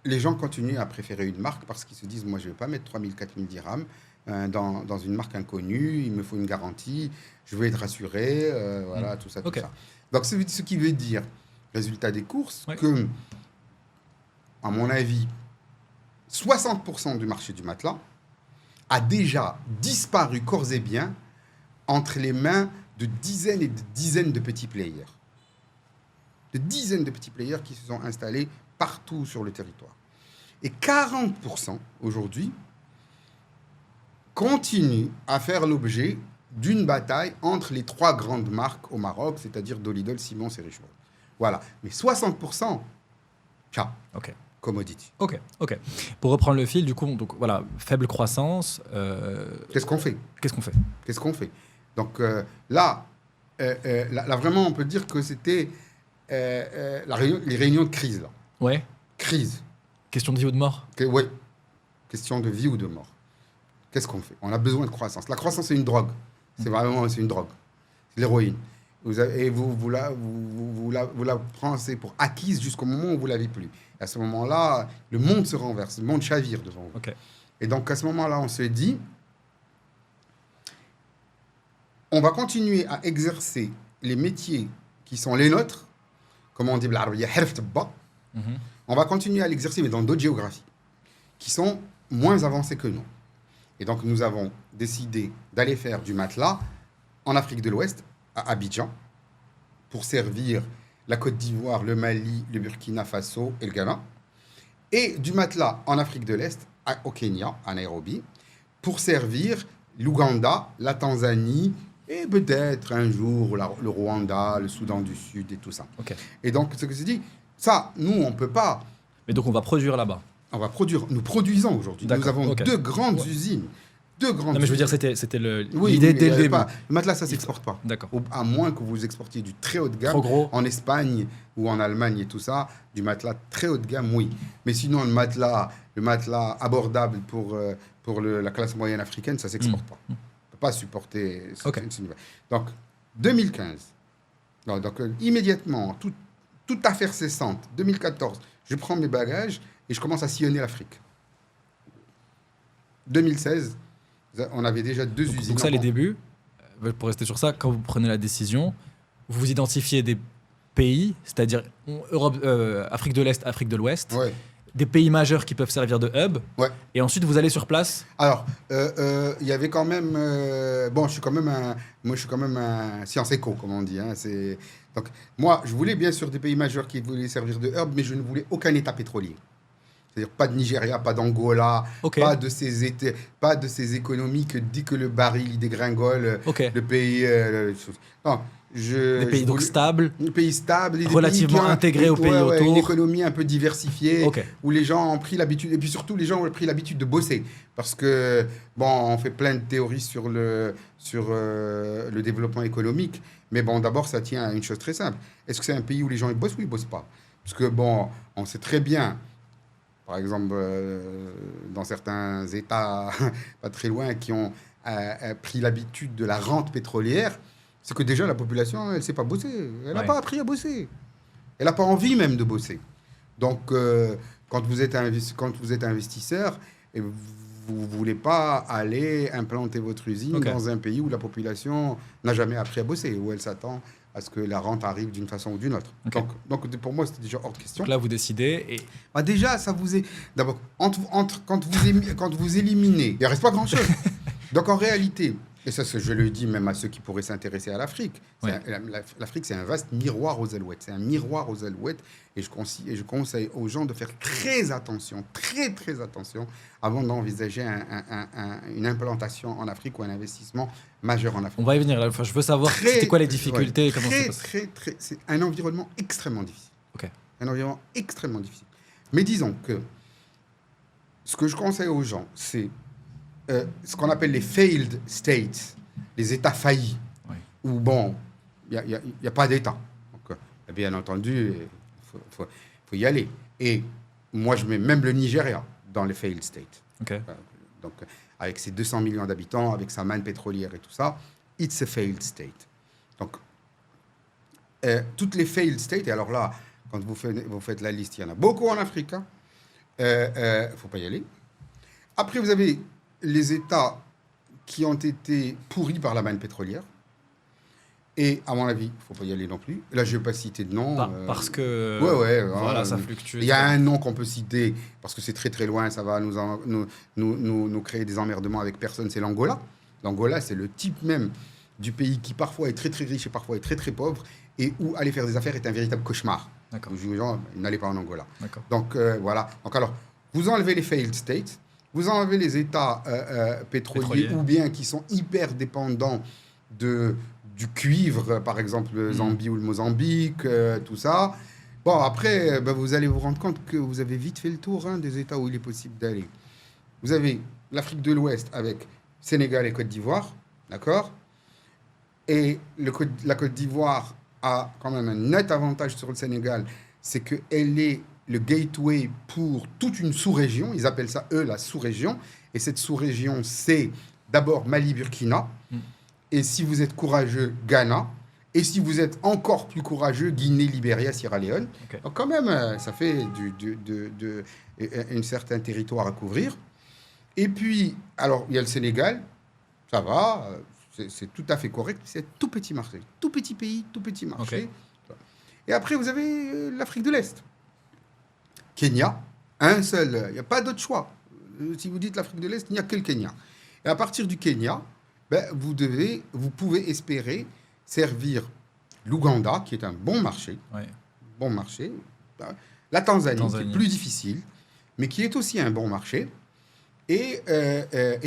les gens continuent à préférer une marque parce qu'ils se disent, moi, je ne vais pas mettre 3000, 4000 dirhams, dans une marque inconnue, il me faut une garantie, je veux être rassuré, voilà, tout ça, tout ça. Donc, ce qui veut dire, résultat des courses, que, à mon avis, 60% du marché du matelas a déjà disparu corps et biens entre les mains de dizaines et de dizaines de petits players. De dizaines de petits players qui se sont installés partout sur le territoire. Et 40% aujourd'hui continuent à faire l'objet d'une bataille entre les 3 grandes marques au Maroc, c'est-à-dire Dolidol, Simons et Richemont. Voilà. Mais 60%, commodity. Ok. Pour reprendre le fil, du coup, donc, voilà, faible croissance. Qu'est-ce qu'on fait Donc là, vraiment, on peut dire que c'était les réunions de crise. Là. Ouais. Crise. Question de vie ou de mort. Oui. Question de vie ou de mort. Qu'est-ce qu'on fait ? On a besoin de croissance. La croissance, c'est une drogue. C'est une drogue. C'est l'héroïne. Vous la prenez pour acquise jusqu'au moment où vous ne l'avez plus. Et à ce moment-là, le monde se renverse, le monde chavire devant vous. Okay. Et donc, à ce moment-là, on se dit, on va continuer à exercer les métiers qui sont les nôtres, comme on dit, on va continuer à l'exercer, mais dans d'autres géographies, qui sont moins avancées que nous. Et donc, nous avons décidé d'aller faire du matelas en Afrique de l'Ouest, à Abidjan, pour servir la Côte d'Ivoire, le Mali, le Burkina Faso et le Ghana, et du matelas en Afrique de l'Est, au Kenya, à Nairobi, pour servir l'Ouganda, la Tanzanie, et peut-être un jour le Rwanda, le Soudan du Sud et tout ça. Okay. Et donc, ce que je dis, ça, nous, on ne peut pas... Mais donc, on va produire là-bas. Nous produisons aujourd'hui. Nous avons 2 grandes usines. Non, mais je veux dire, c'était l'idée dès le début. Le matelas, ça ne s'exporte pas. D'accord. À moins que vous exportiez du très haut de gamme. Trop gros. En Espagne ou en Allemagne et tout ça, du matelas très haut de gamme, oui. Mais sinon, le matelas abordable pour la classe moyenne africaine, ça ne s'exporte pas. On ne peut pas supporter ce niveau. Donc, 2015. Donc, immédiatement, toute affaire cessante, 2014, je prends mes bagages et je commence à sillonner l'Afrique. 2016, on avait déjà 2 usines. Donc ça, les débuts, pour rester sur ça, quand vous prenez la décision, vous identifiez des pays, c'est-à-dire Europe, Afrique de l'Est, Afrique de l'Ouest, des pays majeurs qui peuvent servir de hub, et ensuite vous allez sur place. Alors, il y avait quand même... je suis quand même un science éco, comme on dit. Donc, moi, je voulais bien sûr des pays majeurs qui voulaient servir de hub, mais je ne voulais aucun État pétrolier. C'est-à-dire pas de Nigeria, pas d'Angola, pas de ces économies que dit que le baril il dégringole, le pays... non, des pays donc stables, relativement intégrés aux pays autour. Une économie un peu diversifiée, où les gens ont pris l'habitude, et puis surtout les gens ont pris l'habitude de bosser. Parce que, on fait plein de théories sur le développement économique, mais d'abord ça tient à une chose très simple. Est-ce que c'est un pays où les gens ils bossent ou ils bossent pas ? Parce que, on sait très bien... Par exemple, dans certains États pas très loin qui ont pris l'habitude de la rente pétrolière, c'est que déjà la population, elle ne sait pas bosser. Elle n'a pas appris à bosser. Elle n'a pas envie même de bosser. Donc, quand vous êtes investisseur, et vous ne voulez pas aller implanter votre usine dans un pays où la population n'a jamais appris à bosser, où elle s'attend à ce que la rente arrive d'une façon ou d'une autre. Donc, pour moi, c'était déjà hors de question. Donc là, vous décidez et... déjà, ça vous est... D'abord, quand vous éliminez, il ne reste pas grand-chose. Donc, en réalité, et ça, je le dis même à ceux qui pourraient s'intéresser à l'Afrique, l'Afrique, c'est un vaste miroir aux alouettes. C'est un miroir aux alouettes. Et je conseille aux gens de faire très attention, très, très attention, avant d'envisager une implantation en Afrique ou un investissement majeur en Afrique. On va y venir. Là. Enfin, je veux savoir c'était quoi les difficultés. Comment c'est un environnement extrêmement difficile. Un environnement extrêmement difficile. Mais disons que ce que je conseille aux gens, c'est ce qu'on appelle les failed states, les États faillis, où il n'y a pas d'État. Donc, bien entendu, il faut y aller. Et moi, je mets même le Nigeria dans les failed states. Donc, avec ses 200 millions d'habitants, avec sa manne pétrolière et tout ça, it's a failed state. Donc, toutes les failed states, et alors là, quand vous faites la liste, il y en a beaucoup en Afrique, il ne faut pas y aller. Après, vous avez les États qui ont été pourris par la manne pétrolière. Et à mon avis, il ne faut pas y aller non plus. Là, je ne vais pas citer de nom. Parce que Ouais, ça fluctue. Il y a un nom qu'on peut citer, parce que c'est très très loin, ça va nous créer des emmerdements avec personne, c'est l'Angola. L'Angola, c'est le type même du pays qui parfois est très très riche et parfois est très très pauvre, et où aller faire des affaires est un véritable cauchemar. D'accord. Je dis aux gens, n'allez pas en Angola. D'accord. Donc voilà. Donc alors, vous enlevez les failed states, vous enlevez les États pétroliers ou bien qui sont hyper dépendants du cuivre, par exemple le Zambie ou le Mozambique, tout ça. Bon, après, vous allez vous rendre compte que vous avez vite fait le tour des États où il est possible d'aller. Vous avez l'Afrique de l'Ouest avec Sénégal et Côte d'Ivoire, d'accord? Et la Côte d'Ivoire a quand même un net avantage sur le Sénégal, c'est qu'elle est le gateway pour toute une sous-région. Ils appellent ça, eux, la sous-région. Et cette sous-région, c'est d'abord Mali-Burkina. Et si vous êtes courageux, Ghana. Et si vous êtes encore plus courageux, Guinée, Libéria, Sierra Leone. Okay. Donc quand même, ça fait un certain territoire à couvrir. Et puis, alors, il y a le Sénégal. Ça va, c'est tout à fait correct. C'est un tout petit marché. Tout petit pays, tout petit marché. Okay. Et après, vous avez l'Afrique de l'Est. Kenya, un seul. Il n'y a pas d'autre choix. Si vous dites l'Afrique de l'Est, il n'y a que le Kenya. Et à partir du Kenya, vous pouvez espérer servir l'Ouganda, qui est un bon marché. Ouais. Bon marché. La Tanzanie, qui est plus difficile, mais qui est aussi un bon marché. Et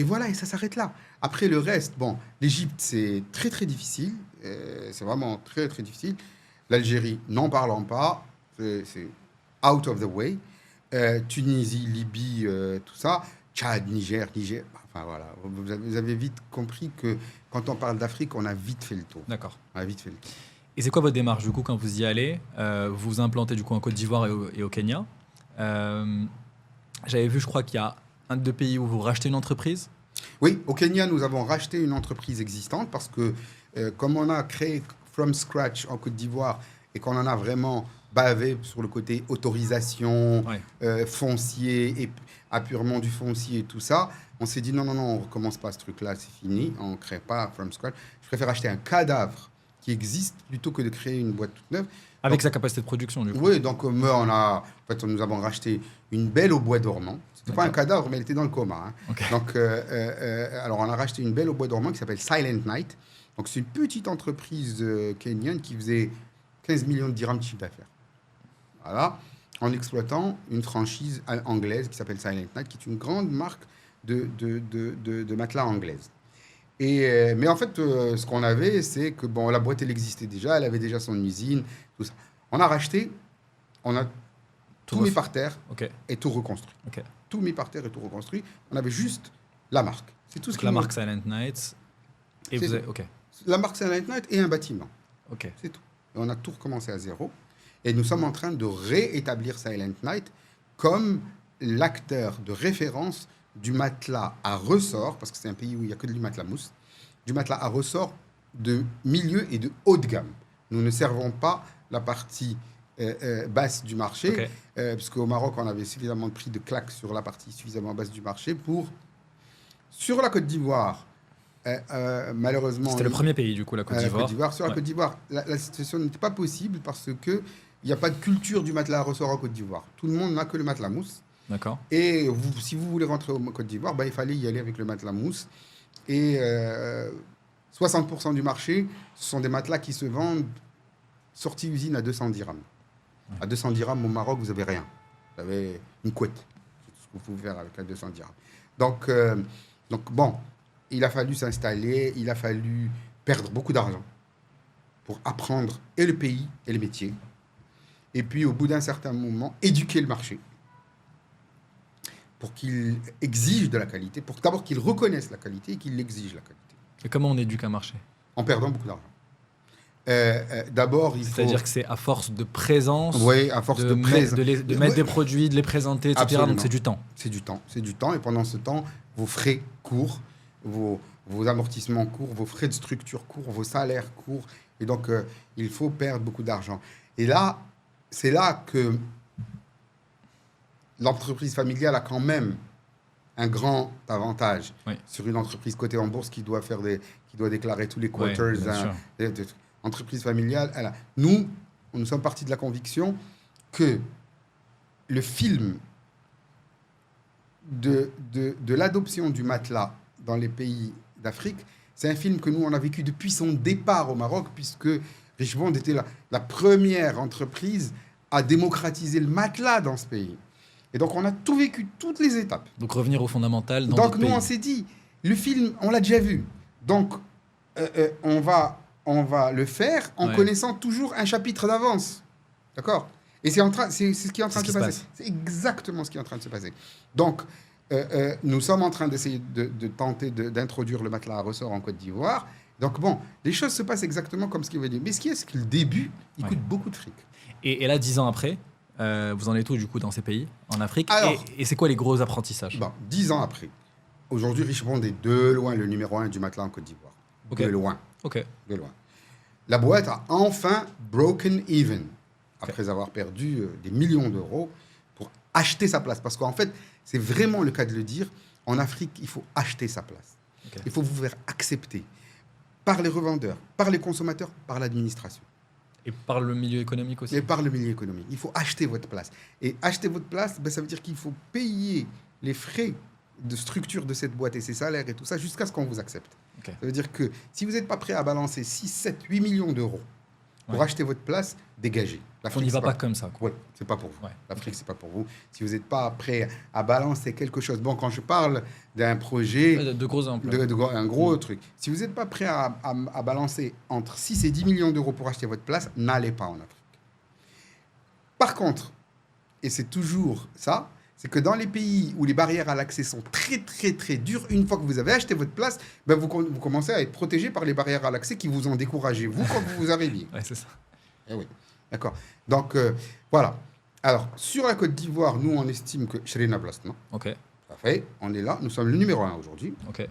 voilà, et ça s'arrête là. Après le reste, l'Égypte, c'est très, très difficile. C'est vraiment très, très difficile. L'Algérie, n'en parlons pas. C'est out of the way. Tunisie, Libye, tout ça. Tchad, Niger. Enfin, voilà. Vous avez vite compris que quand on parle d'Afrique, on a vite fait le tour. D'accord. On a vite fait le tour. Et c'est quoi votre démarche, du coup, quand vous y allez? Vous vous implantez, du coup, en Côte d'Ivoire et au Kenya. J'avais vu, je crois qu'il y a un de deux pays où vous rachetez une entreprise. Oui, au Kenya, nous avons racheté une entreprise existante parce que, comme on a créé from scratch en Côte d'Ivoire et qu'on en a vraiment bavé sur le côté autorisation, foncier, et apurement du foncier et tout ça, on s'est dit non, on ne recommence pas ce truc-là, c'est fini, on ne crée pas from scratch. Je préfère acheter un cadavre qui existe plutôt que de créer une boîte toute neuve. Avec sa capacité de production, du coup. Oui, donc nous avons racheté une belle au bois dormant. C'était pas un cadavre, mais elle était dans le coma. Hein. Okay. Donc, alors, on a racheté une belle au bois dormant qui s'appelle Silent Night. Donc, c'est une petite entreprise kenyane qui faisait 15 millions de dirhams de chiffre d'affaires. Voilà. En exploitant une franchise anglaise qui s'appelle Silent Night, qui est une grande marque de matelas anglaise. Mais en fait, ce qu'on avait, c'est que la boîte, elle existait déjà, elle avait déjà son usine, tout ça. On a racheté, on a tout mis par terre et tout reconstruit. Okay. Tout mis par terre et tout reconstruit. On avait juste la marque. C'est tout ce la marque Silent Night. Et vous avez... La marque Silent Night et un bâtiment. Okay. C'est tout. Et on a tout recommencé à zéro. Et nous sommes en train de réétablir Silent Night comme l'acteur de référence du matelas à ressort, parce que c'est un pays où il n'y a que du matelas mousse, du matelas à ressort de milieu et de haut de gamme. Nous ne servons pas la partie basse du marché, parce qu'au Maroc, on avait suffisamment pris de claques sur la partie suffisamment basse du marché pour... Sur la Côte d'Ivoire, malheureusement... C'était le premier pays, du coup, la Côte d'Ivoire. Sur la Côte d'Ivoire, la situation n'était pas possible parce qu'il n'y a pas de culture du matelas à ressort en Côte d'Ivoire. Tout le monde n'a que le matelas mousse. D'accord. Et si vous voulez rentrer en Côte d'Ivoire, il fallait y aller avec le matelas mousse. Et 60% du marché, ce sont des matelas qui se vendent sortie usine à 200 dirhams. Ouais. À 200 dirhams, au Maroc, vous n'avez rien. Vous avez une couette. C'est ce que vous pouvez faire avec 200 dirhams. Donc, il a fallu s'installer, il a fallu perdre beaucoup d'argent pour apprendre et le pays et le métier. Et puis, au bout d'un certain moment, éduquer le marché pour qu'il exige de la qualité, pour d'abord qu'il reconnaisse la qualité et qu'il exige la qualité. Et comment on éduque un marché? En perdant beaucoup d'argent. D'abord, c'est-à-dire que c'est à force de présence, à force de mettre des produits, de les présenter, etc. Absolument. Donc c'est du temps. C'est du temps. Et pendant ce temps, vos frais courent, vos amortissements courent, vos frais de structure courent, vos salaires courent. Et donc, il faut perdre beaucoup d'argent. Et là, c'est là que l'entreprise familiale a quand même un grand avantage Oui. sur une entreprise cotée en bourse qui doit déclarer tous les quarters, bien sûr. entreprise familiale. Nous sommes partis de la conviction que le film de l'adoption du matelas dans les pays d'Afrique, c'est un film que nous, on a vécu depuis son départ au Maroc, puisque Richemond était la première entreprise à démocratiser le matelas dans ce pays. Et donc, on a tout vécu, toutes les étapes. Donc revenir au fondamental dans Donc, d'autres nous, pays. on s'est dit, le film, on l'a déjà vu. Donc, on va le faire en connaissant toujours un chapitre d'avance. D'accord ? Et c'est ce qui est en train de se passer. C'est exactement ce qui est en train de se passer. Donc, nous sommes en train d'essayer de tenter d'introduire le matelas à ressort en Côte d'Ivoire. Donc, bon, les choses se passent exactement comme ce qu'il veut dire. Mais ce qui est, c'est que le début, il coûte beaucoup de fric. Et là, 10 ans après, vous en êtes où, du coup, dans ces pays, en Afrique? Alors, et c'est quoi les gros apprentissages? Bon, 10 ans après, aujourd'hui, Richemond est de loin le numéro 1 du matelas en Côte d'Ivoire. Okay. De loin. Ok. De loin. La boîte a enfin broken even, après avoir perdu des millions d'euros pour acheter sa place. Parce qu'en fait, c'est vraiment le cas de le dire, en Afrique, il faut acheter sa place. Okay. Il faut vous faire accepter par les revendeurs, par les consommateurs, par l'administration. Et par le milieu économique aussi. Et par le milieu économique. Il faut acheter votre place. Et acheter votre place, ça veut dire qu'il faut payer les frais de structure de cette boîte et ses salaires et tout ça jusqu'à ce qu'on vous accepte. Okay. Ça veut dire que si vous n'êtes pas prêt à balancer 6, 7, 8 millions d'euros pour acheter votre place, dégagez. On n'y va pas comme ça. Oui, c'est pas pour vous. Ouais. L'Afrique, c'est pas pour vous. Si vous n'êtes pas prêt à balancer quelque chose... Bon, quand je parle d'un projet... De gros ampleur. Un gros truc. Si vous n'êtes pas prêt à balancer entre 6 et 10 millions d'euros pour acheter votre place, n'allez pas en Afrique. Par contre, et c'est toujours ça, c'est que dans les pays où les barrières à l'accès sont très, très, très dures, une fois que vous avez acheté votre place, ben vous commencez à être protégé par les barrières à l'accès qui vous ont découragé, vous, quand vous arriviez. Ouais, c'est ça. Eh oui, d'accord. Donc, voilà. Alors, sur la Côte d'Ivoire, nous, on estime que... Shrina Blastna. Ok. Parfait, on est là. Nous sommes le numéro 1 aujourd'hui. Ok.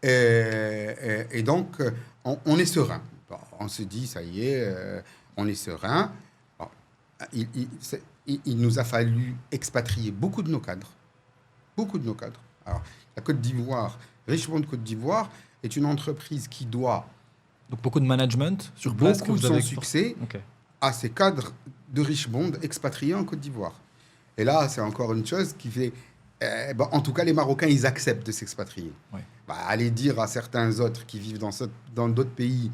Et donc, on est serein. Bon, on se dit, ça y est, on est serein. Bon, il nous a fallu expatrier beaucoup de nos cadres. Beaucoup de nos cadres. Alors, la Côte d'Ivoire, Richemond de Côte d'Ivoire, est une entreprise qui doit... Donc, beaucoup de management sur place. Beaucoup de son succès okay. à ces cadres de Richemond expatriés en Côte d'Ivoire. Et là, c'est encore une chose qui fait... en tout cas, les Marocains, ils acceptent de s'expatrier. Ouais. Allez dire à certains autres qui vivent dans d'autres pays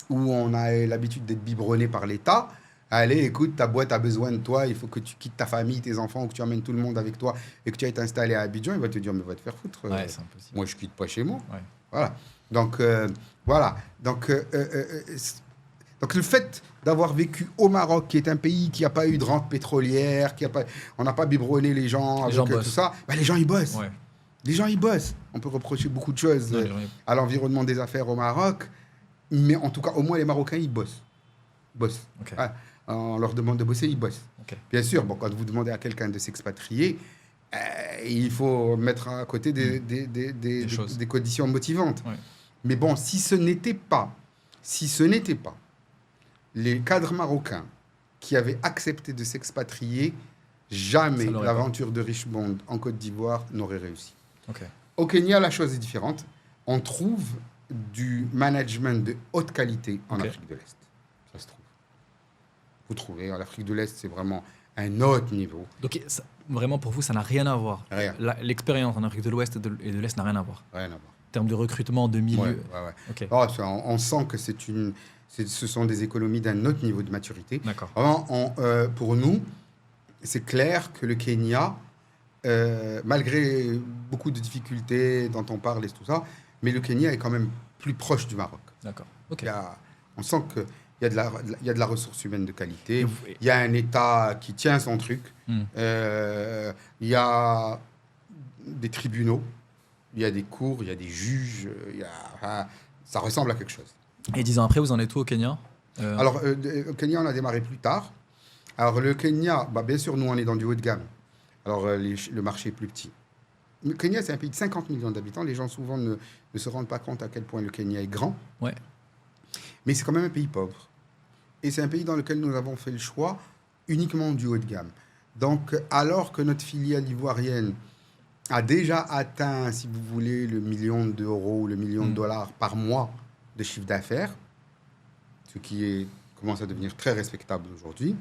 où on a l'habitude d'être biberonné par l'État, allez, écoute, ta boîte a besoin de toi, il faut que tu quittes ta famille, tes enfants, ou que tu amènes tout le monde avec toi et que tu ailles t'installer à Abidjan, il va te dire, mais va te faire foutre. Ouais, c'est impossible. Moi, je quitte pas chez moi. Ouais. Voilà. Donc, voilà. Donc, le fait d'avoir vécu au Maroc, qui est un pays qui n'a pas eu de rente pétrolière, on n'a pas biberonné les gens avec tout ça, les gens, ils bossent. Ouais. Les gens, ils bossent. On peut reprocher beaucoup de choses à l'environnement des affaires au Maroc, mais en tout cas, au moins, les Marocains, ils bossent. Okay. On leur demande de bosser, ils bossent. Okay. Bien sûr, quand vous demandez à quelqu'un de s'expatrier, il faut mettre à côté des conditions motivantes. Ouais. Mais bon, si ce n'était pas les cadres marocains qui avaient accepté de s'expatrier, jamais l'aventure de Richemond en Côte d'Ivoire n'aurait réussi. Okay. Au Kenya, la chose est différente. On trouve du management de haute qualité en Afrique de l'Est. Ça se trouve. Vous trouvez, en Afrique de l'Est, c'est vraiment un autre niveau. Donc, vraiment, pour vous, ça n'a rien à voir. Rien. L'expérience en Afrique de l'Ouest et de l'Est n'a rien à voir. Rien à voir. En termes de recrutement, de milieu. Ouais. Okay. On sent que ce sont des économies d'un autre niveau de maturité. D'accord. Pour nous, c'est clair que le Kenya, malgré beaucoup de difficultés dont on parle et tout ça, mais le Kenya est quand même plus proche du Maroc. D'accord. Okay. On sent qu'il y a de la ressource humaine de qualité, il y a un État qui tient son truc, il y a des tribunaux, il y a des cours, il y a des juges, ça ressemble à quelque chose. Et 10 ans après, vous en êtes où au Kenya Alors, au Kenya, on a démarré plus tard. Alors, le Kenya, bien sûr, nous, on est dans du haut de gamme. Alors, le marché est plus petit. Le Kenya, c'est un pays de 50 millions d'habitants. Les gens, souvent, ne se rendent pas compte à quel point le Kenya est grand. Ouais. Mais c'est quand même un pays pauvre. Et c'est un pays dans lequel nous avons fait le choix uniquement du haut de gamme. Donc, alors que notre filiale ivoirienne a déjà atteint, si vous voulez, le million d'euros, le million de dollars par mois de chiffre d'affaires, ce qui commence à devenir très respectable aujourd'hui.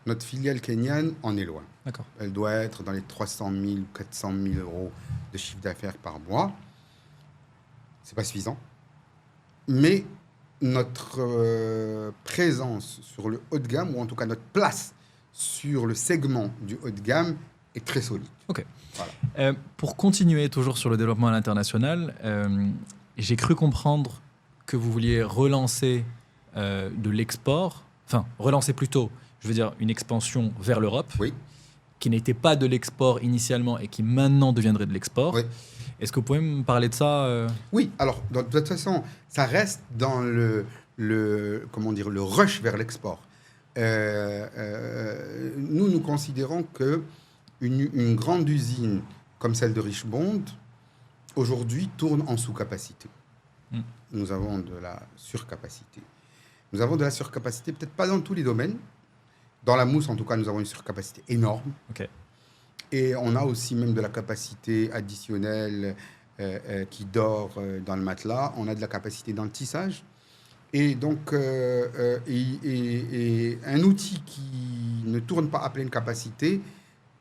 Notre filiale kenyane en est loin. D'accord. Elle doit être dans les 300 000 ou 400 000 euros de chiffre d'affaires par mois. Ce n'est pas suffisant. Mais notre présence sur le haut de gamme, ou en tout cas notre place sur le segment du haut de gamme, est très solide. Ok. Voilà. Pour continuer toujours sur le développement à l'international, j'ai cru comprendre que vous vouliez relancer de l'export, enfin relancer plutôt, je veux dire une expansion vers l'Europe, Oui. qui n'était pas de l'export initialement et qui maintenant deviendrait de l'export. Oui. Est-ce que vous pouvez me parler de ça Oui, alors de toute façon, ça reste dans le rush vers l'export. Nous considérons que une grande usine comme celle de Richmond, aujourd'hui, tourne en sous-capacité. Nous avons de la surcapacité. Nous avons de la surcapacité, peut-être pas dans tous les domaines. Dans la mousse, en tout cas, nous avons une surcapacité énorme. Ok. Et on a aussi même de la capacité additionnelle qui dort dans le matelas. On a de la capacité dans le tissage. Et donc, un outil qui ne tourne pas à pleine capacité,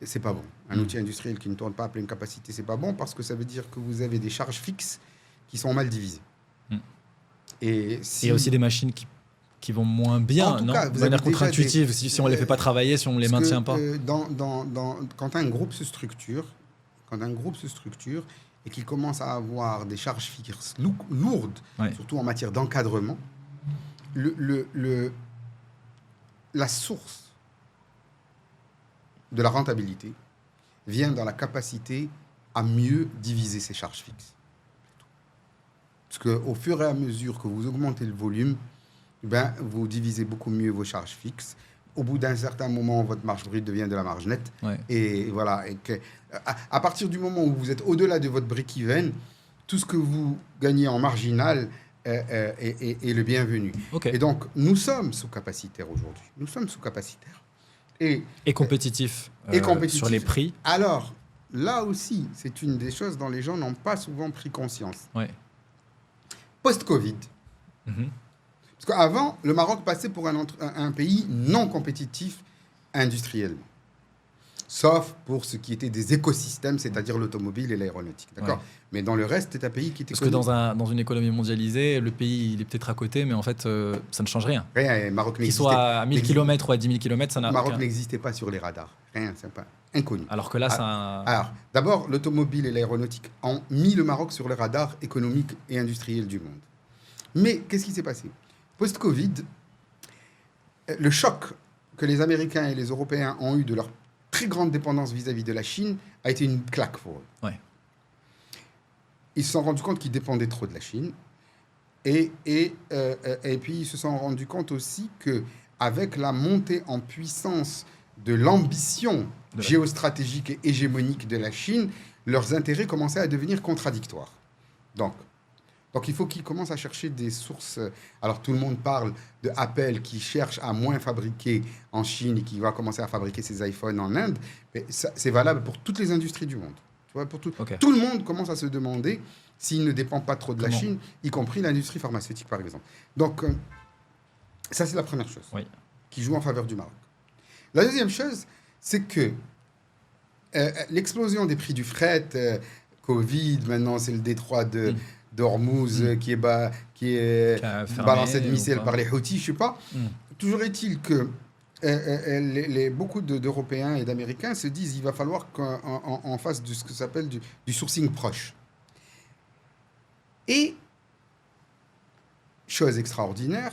c'est pas bon. Un outil industriel qui ne tourne pas à pleine capacité, c'est pas bon parce que ça veut dire que vous avez des charges fixes qui sont mal divisées. Et il y a aussi des machines qui vont moins bien, non ? De manière contre-intuitive, si on ne les fait pas travailler, si on ne les maintient pas. Quand un groupe se structure, et qu'il commence à avoir des charges fixes lourdes, surtout en matière d'encadrement, la source de la rentabilité vient dans la capacité à mieux diviser ces charges fixes. Parce qu'au fur et à mesure que vous augmentez le volume, vous divisez beaucoup mieux vos charges fixes. Au bout d'un certain moment, votre marge brute devient de la marge nette. Ouais. Et voilà. À partir du moment où vous êtes au-delà de votre break-even, tout ce que vous gagnez en marginal est le bienvenu. Okay. Et donc, nous sommes sous-capacitaires aujourd'hui. Nous sommes sous-capacitaires. Et compétitifs sur les prix. Alors, là aussi, c'est une des choses dont les gens n'ont pas souvent pris conscience. Ouais. Post-Covid, parce qu'avant, le Maroc passait pour un pays non compétitif industriellement. Sauf pour ce qui était des écosystèmes, c'est-à-dire l'automobile et l'aéronautique. D'accord ? Mais dans le reste, c'est un pays qui était... Parce que dans une économie mondialisée, le pays, il est peut-être à côté, mais en fait, ça ne change rien. Rien, Maroc qu'il soit à 1000 km ou à 10 000 km, ça n'a Maroc n'existait pas sur les radars. Rien, c'est pas inconnu. Alors que là, Alors, d'abord, l'automobile et l'aéronautique ont mis le Maroc sur le radar économique et industriel du monde. Mais qu'est-ce qui s'est passé ? Post-Covid, le choc que les Américains et les Européens ont eu de leur très grande dépendance vis-à-vis de la Chine a été une claque pour eux. Ouais. Ils se sont rendus compte qu'ils dépendaient trop de la Chine. Et puis, ils se sont rendus compte aussi qu'avec la montée en puissance de l'ambition géostratégique et hégémonique de la Chine, leurs intérêts commençaient à devenir contradictoires. Donc il faut qu'ils commencent à chercher des sources. Alors, tout le monde parle de Apple qui cherche à moins fabriquer en Chine et qui va commencer à fabriquer ses iPhones en Inde. Mais c'est valable pour toutes les industries du monde. Tu vois, pour tout le monde commence à se demander s'il ne dépend pas trop de la Chine, y compris l'industrie pharmaceutique, par exemple. Donc, ça, c'est la première chose qui joue en faveur du Maroc. La deuxième chose, c'est que l'explosion des prix du fret, Covid, maintenant, c'est le détroit d'Ormuz qui est balancé de missiles par les Houthis, je ne sais pas. Toujours est-il que beaucoup d'Européens et d'Américains se disent qu'il va falloir qu'on fasse ce que s'appelle du sourcing proche. Et, chose extraordinaire,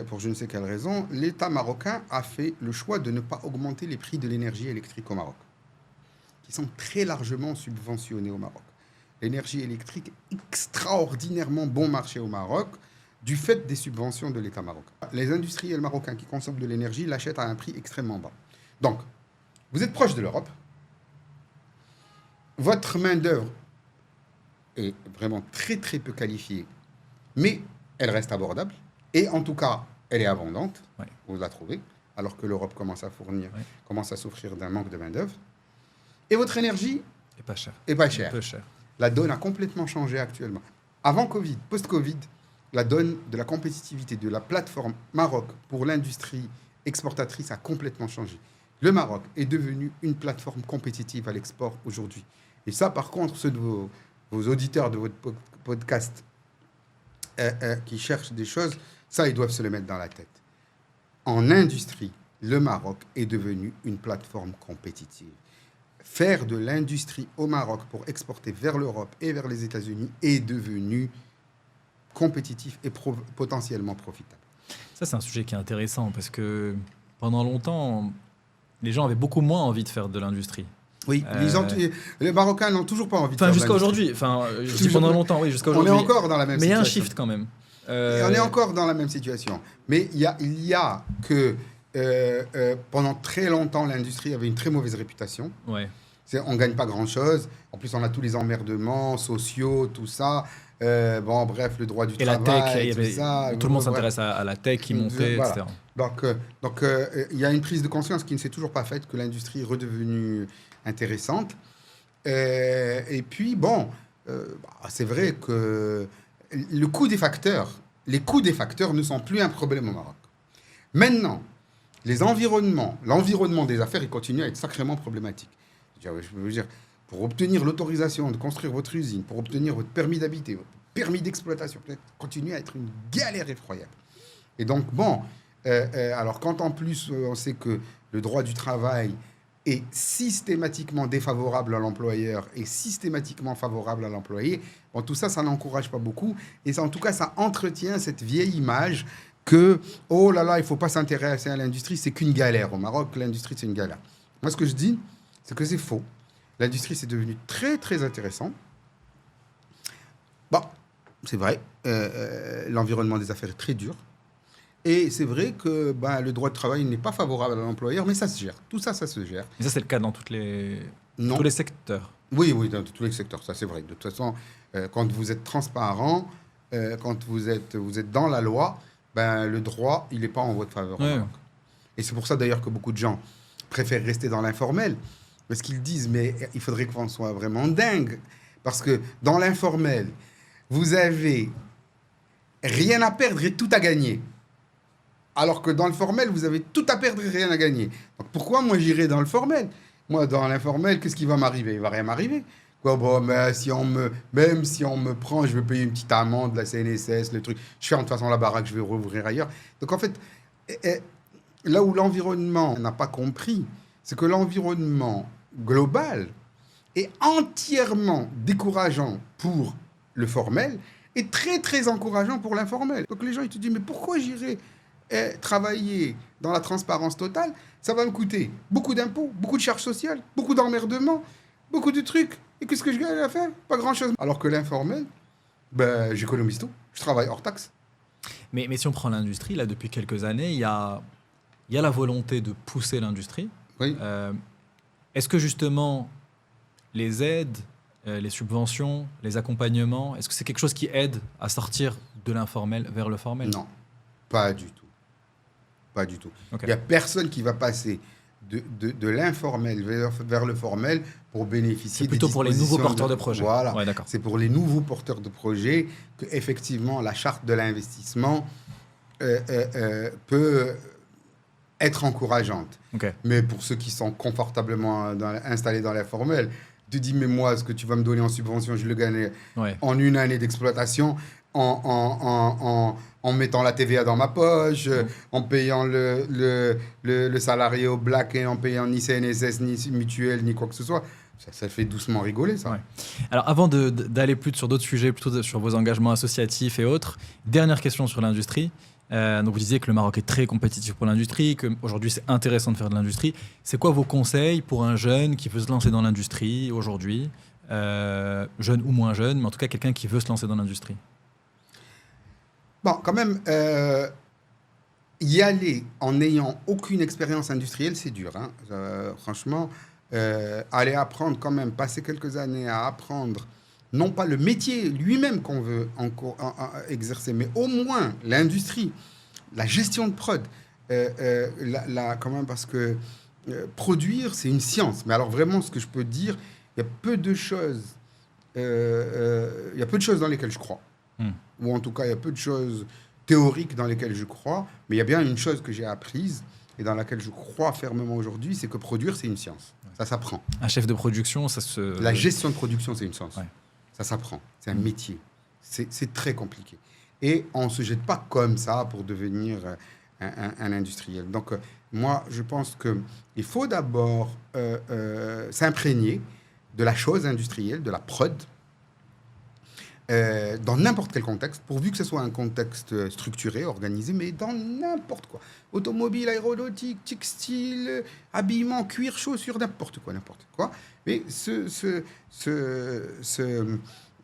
pour je ne sais quelle raison, l'État marocain a fait le choix de ne pas augmenter les prix de l'énergie électrique au Maroc, qui sont très largement subventionnés au Maroc. L'énergie électrique est extraordinairement bon marché au Maroc du fait des subventions de l'État marocain. Les industriels marocains qui consomment de l'énergie l'achètent à un prix extrêmement bas. Donc, vous êtes proche de l'Europe. Votre main-d'œuvre est vraiment très très peu qualifiée, mais elle reste abordable. Et en tout cas, elle est abondante. Vous la trouvez, alors que l'Europe commence à souffrir d'un manque de main-d'œuvre. et votre énergie Et pas cher. est pas chère. Peu cher. La donne a complètement changé actuellement. Avant Covid, post-Covid, la donne de la compétitivité de la plateforme Maroc pour l'industrie exportatrice a complètement changé. Le Maroc est devenu une plateforme compétitive à l'export aujourd'hui. Et ça, par contre, ceux de vos auditeurs de votre podcast qui cherchent des choses, ça, ils doivent se le mettre dans la tête. En industrie, le Maroc est devenu une plateforme compétitive. Faire de l'industrie au Maroc pour exporter vers l'Europe et vers les États-Unis est devenu compétitif et potentiellement profitable. Ça, c'est un sujet qui est intéressant parce que pendant longtemps, les gens avaient beaucoup moins envie de faire de l'industrie. Oui, les Marocains n'ont toujours pas envie de faire Enfin, de jusqu'à l'industrie. aujourd'hui. Je dis pendant longtemps, oui, jusqu'à On aujourd'hui. est encore dans la même Mais il y a situation. un shift quand même. Et on est encore dans la même situation. Mais il y a que pendant très longtemps, l'industrie avait une très mauvaise réputation. Ouais. On ne gagne pas grand-chose. En plus, on a tous les emmerdements sociaux, tout ça. Bon, bref, le droit du Et la travail, tech, tout le monde s'intéresse à la tech qui montait, voilà. etc. Donc, il y a une prise de conscience qui ne s'est toujours pas faite, que l'industrie est redevenue intéressante. Et puis, bon, c'est vrai que les coûts des facteurs ne sont plus un problème au Maroc. Maintenant, l'environnement des affaires, il continue à être sacrément problématique. Je veux dire, pour obtenir l'autorisation de construire votre usine, pour obtenir votre permis d'habiter, votre permis d'exploitation, continue à être une galère effroyable. Et donc, bon, alors quand en plus on sait que le droit du travail est systématiquement défavorable à l'employeur et systématiquement favorable à l'employé, bon, tout ça, ça n'encourage pas beaucoup. Et ça, en tout cas, ça entretient cette vieille image que, oh là là, il ne faut pas s'intéresser à l'industrie, c'est qu'une galère. Au Maroc, l'industrie, c'est une galère. Moi, ce que je dis, c'est que c'est faux. L'industrie, c'est devenu très, très intéressant. Bon, c'est vrai, l'environnement des affaires est très dur. Et c'est vrai que le droit de travail n'est pas favorable à l'employeur, mais ça se gère. Tout ça, ça se gère. Et ça, c'est le cas dans tous les secteurs. Oui, dans tous les secteurs, ça c'est vrai. De toute façon, quand vous êtes transparent, quand vous êtes dans la loi, le droit, il n'est pas en votre faveur. Ouais. Et c'est pour ça d'ailleurs que beaucoup de gens préfèrent rester dans l'informel, parce qu'ils disent, mais il faudrait qu'on soit vraiment dingue. Parce que dans l'informel, vous avez rien à perdre et tout à gagner. Alors que dans le formel, vous avez tout à perdre et rien à gagner. Donc pourquoi moi j'irai dans le formel ? Moi, dans l'informel, qu'est-ce qui va m'arriver ? Il ne va rien m'arriver. Quoi, bon, mais même si on me prend, je vais payer une petite amende, la CNSS, le truc. Je ferme de toute façon la baraque, je vais rouvrir ailleurs. Donc en fait, là où l'environnement n'a pas compris, c'est que l'environnement global est entièrement décourageant pour le formel et très, très encourageant pour l'informel. Donc les gens, ils te disent, mais pourquoi j'irai travailler dans la transparence totale? Ça va me coûter beaucoup d'impôts, beaucoup de charges sociales, beaucoup d'emmerdements, beaucoup de trucs. Et qu'est-ce que je gagne à faire? Pas grand-chose. Alors que l'informel, j'économise tout. Je travaille hors taxe. Mais si on prend l'industrie, là, depuis quelques années, il y a la volonté de pousser l'industrie. Oui. Est-ce que justement, les aides, les subventions, les accompagnements, est-ce que c'est quelque chose qui aide à sortir de l'informel vers le formel? Non, pas du tout. Pas du tout. Okay. Il n'y a personne qui va passer de l'informel vers le formel pour bénéficier c'est plutôt pour les nouveaux porteurs de projets. Voilà. Ouais, d'accord. C'est pour les nouveaux porteurs de projets que effectivement la charte de l'investissement peut être encourageante. Okay. Mais pour ceux qui sont confortablement installés dans l'informel, tu dis, mais moi, ce que tu vas me donner en subvention, je le gagne en une année d'exploitation, en mettant la TVA dans ma poche, en payant le salarié au black et en payant ni CNSS, ni mutuelle, ni quoi que ce soit. Ça fait doucement rigoler, ça. Ouais. Alors, avant d'aller plus sur d'autres sujets, plutôt sur vos engagements associatifs et autres, dernière question sur l'industrie. Donc, vous disiez que le Maroc est très compétitif pour l'industrie, qu'aujourd'hui, c'est intéressant de faire de l'industrie. C'est quoi vos conseils pour un jeune qui veut se lancer dans l'industrie aujourd'hui, jeune ou moins jeune, mais en tout cas, quelqu'un qui veut se lancer dans l'industrie? Bon, quand même, y aller en n'ayant aucune expérience industrielle, c'est dur. Hein. Franchement, aller apprendre quand même, passer quelques années à apprendre, non pas le métier lui-même qu'on veut exercer, mais au moins l'industrie, la gestion de prod, quand même, parce que produire, c'est une science. Mais alors vraiment, ce que je peux dire, il y a peu de choses, il y a peu de choses dans lesquelles je crois. Ou en tout cas, il y a peu de choses théoriques dans lesquelles je crois. Mais il y a bien une chose que j'ai apprise et dans laquelle je crois fermement aujourd'hui, c'est que produire, c'est une science. Ça s'apprend. Un chef de production, ça se... La gestion de production, c'est une science. Ouais. Ça s'apprend. C'est un métier. C'est très compliqué. Et on ne se jette pas comme ça pour devenir un industriel. Donc, moi, je pense qu'il faut d'abord s'imprégner de la chose industrielle, de la prod, dans n'importe quel contexte, pourvu que ce soit un contexte structuré, organisé, mais dans n'importe quoi. Automobile, aéronautique, textile, habillement, cuir, chaussures, n'importe quoi. Mais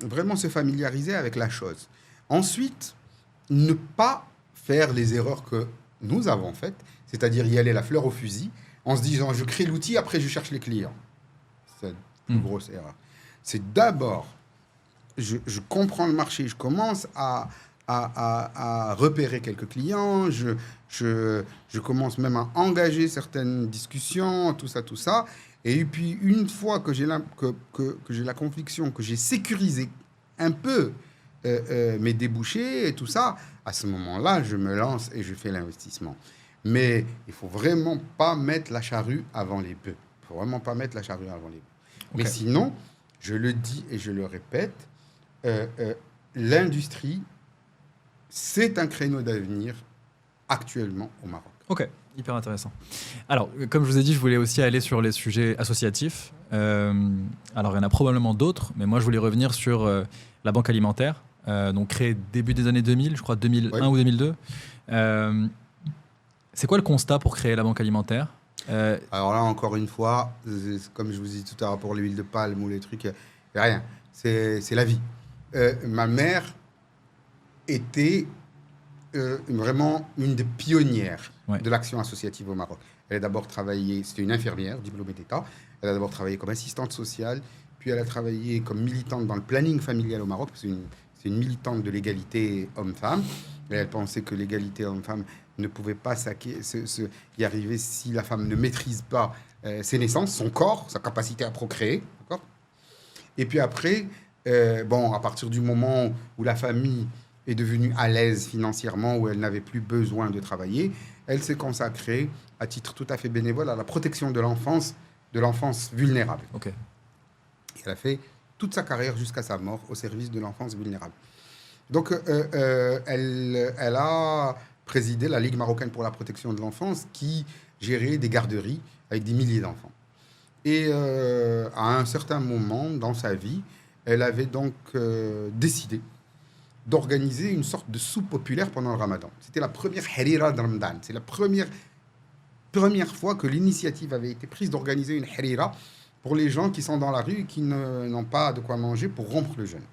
vraiment se familiariser avec la chose. Ensuite, ne pas faire les erreurs que nous avons faites, c'est-à-dire y aller la fleur au fusil, en se disant je crée l'outil, après je cherche les clients. C'est une plus grosse erreur. C'est d'abord, je comprends le marché, je commence à repérer quelques clients, je commence même à engager certaines discussions, tout ça. Et puis, une fois que j'ai la conviction que j'ai sécurisé un peu mes débouchés et tout ça, à ce moment-là, je me lance et je fais l'investissement. Mais il ne faut vraiment pas mettre la charrue avant les bœufs. Il ne faut vraiment pas mettre la charrue avant les bœufs. Okay. Mais sinon, je le dis et je le répète, l'industrie, c'est un créneau d'avenir actuellement au Maroc. Ok, hyper intéressant. Alors, comme je vous ai dit, je voulais aussi aller sur les sujets associatifs. Alors, il y en a probablement d'autres, mais moi, je voulais revenir sur la banque alimentaire, donc créée début des années 2000, je crois 2001 ou 2002. C'est quoi le constat pour créer la banque alimentaire ? Alors là, encore une fois, comme je vous ai dit tout à l'heure pour l'huile de palme ou les trucs, il n'y a rien. C'est la vie. Ma mère était vraiment une des pionnières de l'action associative au Maroc. Elle a d'abord travaillé, c'était une infirmière diplômée d'État, elle a d'abord travaillé comme assistante sociale, puis elle a travaillé comme militante dans le planning familial au Maroc, c'est une militante de l'égalité homme-femme, et elle pensait que l'égalité homme-femme ne pouvait pas y arriver si la femme ne maîtrise pas ses naissances, son corps, sa capacité à procréer. D'accord ? Et puis après, à partir du moment où la famille est devenue à l'aise financièrement, où elle n'avait plus besoin de travailler, elle s'est consacrée à titre tout à fait bénévole à la protection de l'enfance vulnérable. Okay. Et elle a fait toute sa carrière jusqu'à sa mort au service de l'enfance vulnérable. Donc, elle a présidé la Ligue marocaine pour la protection de l'enfance qui gérait des garderies avec des milliers d'enfants. Et à un certain moment dans sa vie, elle avait donc décidé d'organiser une sorte de soupe populaire pendant le Ramadan. C'était la première harira de Ramadan. C'est la première fois que l'initiative avait été prise d'organiser une harira pour les gens qui sont dans la rue et qui n'ont pas de quoi manger pour rompre le jeûne.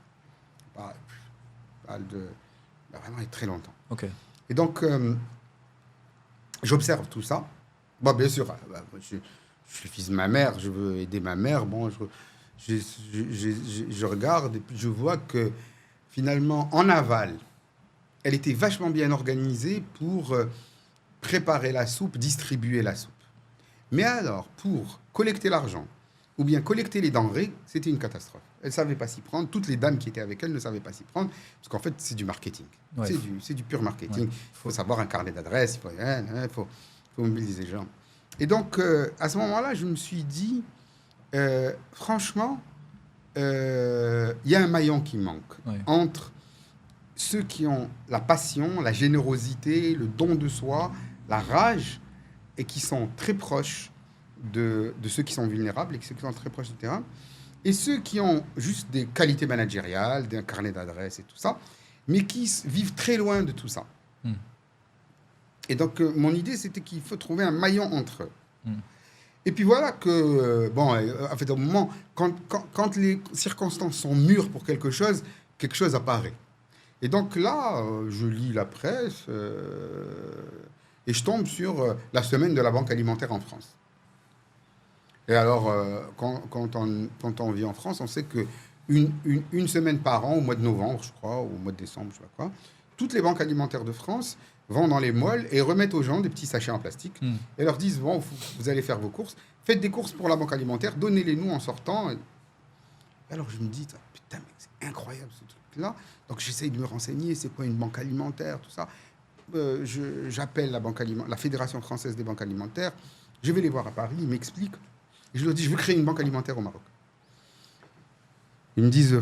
Vraiment, il y a très longtemps. Okay. Et donc, j'observe tout ça. Bon, bien sûr, je suis le fils de ma mère, je veux aider ma mère. Bon, je regarde et puis je vois que finalement, en aval, elle était vachement bien organisée pour préparer la soupe, distribuer la soupe. Mais alors, pour collecter l'argent ou bien collecter les denrées, c'était une catastrophe. Elle ne savait pas s'y prendre. Toutes les dames qui étaient avec elle ne savaient pas s'y prendre, parce qu'en fait, c'est du marketing. Ouais. C'est du pur marketing. Il faut savoir un carnet d'adresses, il faut mobiliser les gens. Et donc, à ce moment-là, je me suis dit, franchement, il y a un maillon qui manque entre ceux qui ont la passion, la générosité, le don de soi, la rage, et qui sont très proches de ceux qui sont vulnérables et ceux qui sont très proches du terrain, et ceux qui ont juste des qualités managériales, des carnets d'adresses et tout ça, mais qui vivent très loin de tout ça. Et donc, mon idée, c'était qu'il faut trouver un maillon entre eux. Et puis voilà que, en fait, au moment, quand les circonstances sont mûres pour quelque chose apparaît. Et donc là, je lis la presse et je tombe sur la semaine de la banque alimentaire en France. Et alors, quand on vit en France, on sait qu'une semaine par an, au mois de novembre, je crois, ou au mois de décembre, je ne sais pas quoi, toutes les banques alimentaires de France vont dans les malls et remettent aux gens des petits sachets en plastique et leur disent, bon, vous allez faire vos courses, faites des courses pour la banque alimentaire, donnez-les-nous en sortant. Et alors je me dis, putain, mais c'est incroyable ce truc-là. Donc j'essaye de me renseigner, c'est quoi une banque alimentaire, tout ça. J'appelle la Fédération française des banques alimentaires, je vais les voir à Paris, ils m'expliquent. Et je leur dis, je veux créer une banque alimentaire au Maroc. Ils me disent,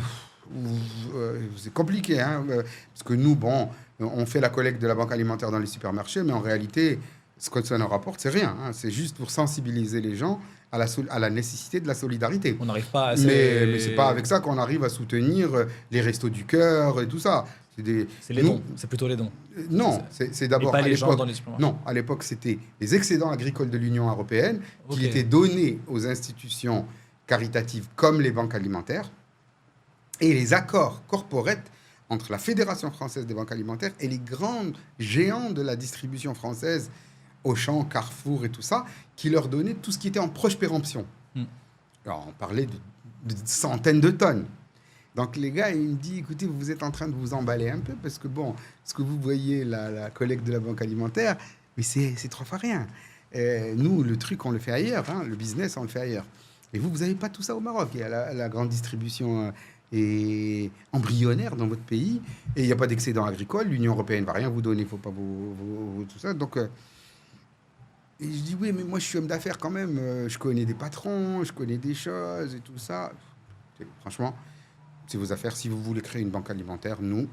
c'est compliqué, hein, parce que nous, bon, on fait la collecte de la banque alimentaire dans les supermarchés, mais en réalité, ce que ça nous rapporte, c'est rien. Hein, c'est juste pour sensibiliser les gens à la nécessité de la solidarité. On n'arrive pas à... Mais c'est pas avec ça qu'on arrive à soutenir les restos du cœur et tout ça. C'est les dons, c'est plutôt les dons. Non, c'est d'abord... Et pas les gens dans les supermarchés. Non, à l'époque, c'était les excédents agricoles de l'Union européenne qui étaient donnés aux institutions caritatives comme les banques alimentaires et les accords corporate entre la Fédération française des banques alimentaires et les grands géants de la distribution française, Auchan, Carrefour et tout ça, qui leur donnaient tout ce qui était en proche péremption. Alors, on parlait de centaines de tonnes. Donc les gars, ils me disent, écoutez, vous êtes en train de vous emballer un peu parce que, bon, ce que vous voyez, la collecte de la banque alimentaire, mais c'est 3 fois rien. Nous, le truc, on le fait ailleurs, hein, le business, on le fait ailleurs. Et vous n'avez pas tout ça au Maroc. Il y a la grande distribution est embryonnaire dans votre pays et il n'y a pas d'excédent agricole. L'Union européenne ne va rien vous donner, il ne faut pas vous tout ça. Donc, et je dis, oui, mais moi, je suis homme d'affaires quand même. Je connais des patrons, je connais des choses et tout ça. Franchement... c'est vos affaires. Si vous voulez créer une banque alimentaire, nous,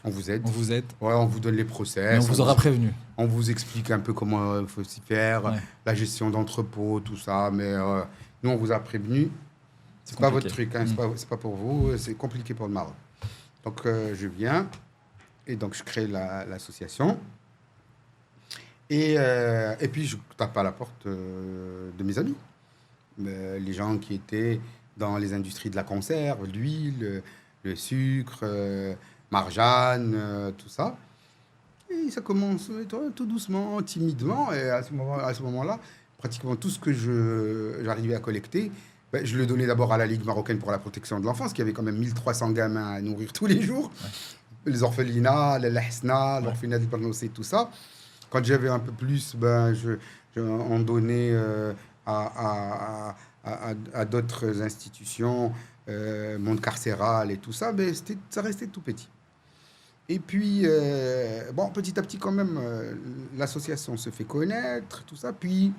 on vous aide. On vous aide. Ouais, on vous donne les process. Mais on vous aura prévenu. On vous explique un peu comment il faut s'y faire, la gestion d'entrepôt, tout ça. Mais nous, on vous a prévenu. C'est pas votre truc, hein, c'est pas pour vous. C'est compliqué pour le Maroc. Donc, je viens et donc je crée l'association. Et puis, je tape à la porte de mes amis. Les gens qui étaient... dans les industries de la conserve, l'huile, le sucre, marjane, tout ça. Et ça commence tout doucement, timidement. Et à ce moment-là, pratiquement tout ce que j'arrivais à collecter, je le donnais d'abord à la Ligue marocaine pour la protection de l'enfance, qui avait quand même 1300 gamins à nourrir tous les jours. Les orphelinats, les lahsna, l'orphelinat de Barnosé, tout ça. Quand j'avais un peu plus, on donnait à d'autres institutions, monde carcéral et tout ça, mais ça restait tout petit. Et puis, petit à petit quand même, l'association se fait connaître, tout ça. Puis,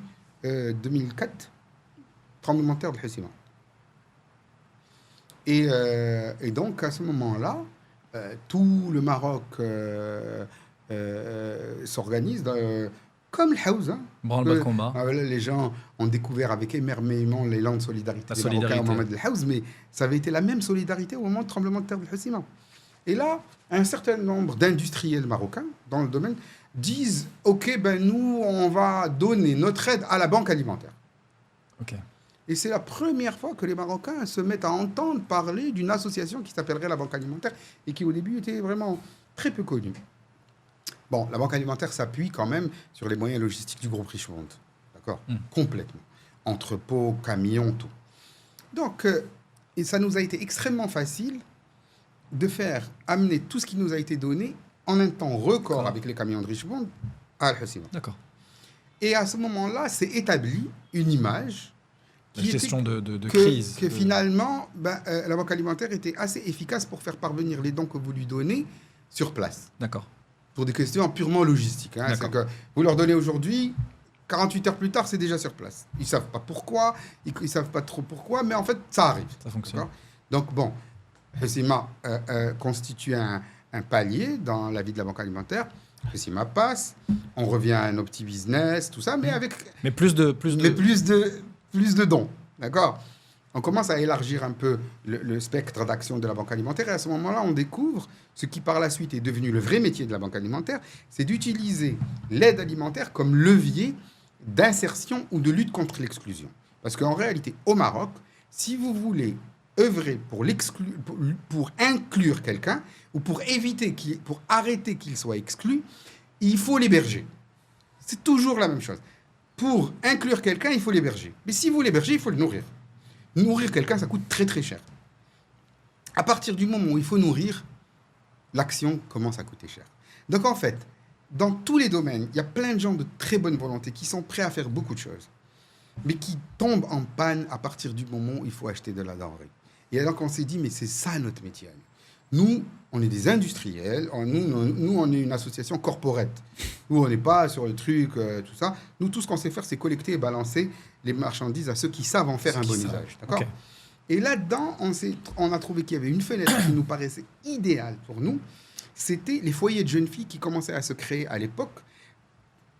2004, tremblement de terre de Hoceima. Et donc, à ce moment-là, tout le Maroc s'organise comme le Haouz. Hein. Branle-bas de combat. Les gens ont découvert avec émerveillement l'élan de solidarité des Marocains au moment de Haouz, mais ça avait été la même solidarité au moment du tremblement de terre de Hoceima. Et là, un certain nombre d'industriels marocains dans le domaine disent « Ok, nous, on va donner notre aide à la banque alimentaire. Okay. » Et c'est la première fois que les Marocains se mettent à entendre parler d'une association qui s'appellerait la Banque alimentaire et qui, au début, était vraiment très peu connue. Bon, la Banque alimentaire s'appuie quand même sur les moyens logistiques du groupe Richemont. D'accord ? Complètement. Entrepôts, camions, tout. Donc, et ça nous a été extrêmement facile de faire amener tout ce qui nous a été donné en un temps record avec les camions de Richemont à Al-Hoceima. D'accord. Et à ce moment-là, s'est établie une image qui gestion de crise. Que finalement, la Banque alimentaire était assez efficace pour faire parvenir les dons que vous lui donnez sur place. D'accord. Pour des questions purement logistiques. Hein. C'est que vous leur donnez aujourd'hui, 48 heures plus tard, c'est déjà sur place. Ils ne savent pas pourquoi, ils ne savent pas trop pourquoi, mais en fait, ça arrive. Ça fonctionne. Donc, bon, Hoceima constitue un palier dans la vie de la Banque alimentaire. Hoceima passe, on revient à nos petits business, tout ça, mais avec... Mais plus de dons, d'accord ? On commence à élargir un peu le spectre d'action de la Banque alimentaire et à ce moment-là, on découvre ce qui par la suite est devenu le vrai métier de la Banque alimentaire, c'est d'utiliser l'aide alimentaire comme levier d'insertion ou de lutte contre l'exclusion. Parce qu'en réalité, au Maroc, si vous voulez œuvrer pour inclure quelqu'un ou pour arrêter qu'il soit exclu, il faut l'héberger. C'est toujours la même chose. Pour inclure quelqu'un, il faut l'héberger. Mais si vous l'hébergez, il faut le nourrir. Nourrir quelqu'un, ça coûte très très cher. À partir du moment où il faut nourrir, l'action commence à coûter cher. Donc en fait, dans tous les domaines, il y a plein de gens de très bonne volonté qui sont prêts à faire beaucoup de choses, mais qui tombent en panne à partir du moment où il faut acheter de la denrée. Et alors qu'on s'est dit, mais c'est ça notre métier. Nous, on est des industriels, nous, on est une association corporate. Nous, on n'est pas sur le truc, tout ça. Nous, tout ce qu'on sait faire, c'est collecter et balancer les marchandises à ceux qui savent en faire un bon usage. D'accord ? Okay. Et là-dedans, on a trouvé qu'il y avait une fenêtre qui nous paraissait idéale pour nous. C'était les foyers de jeunes filles qui commençaient à se créer à l'époque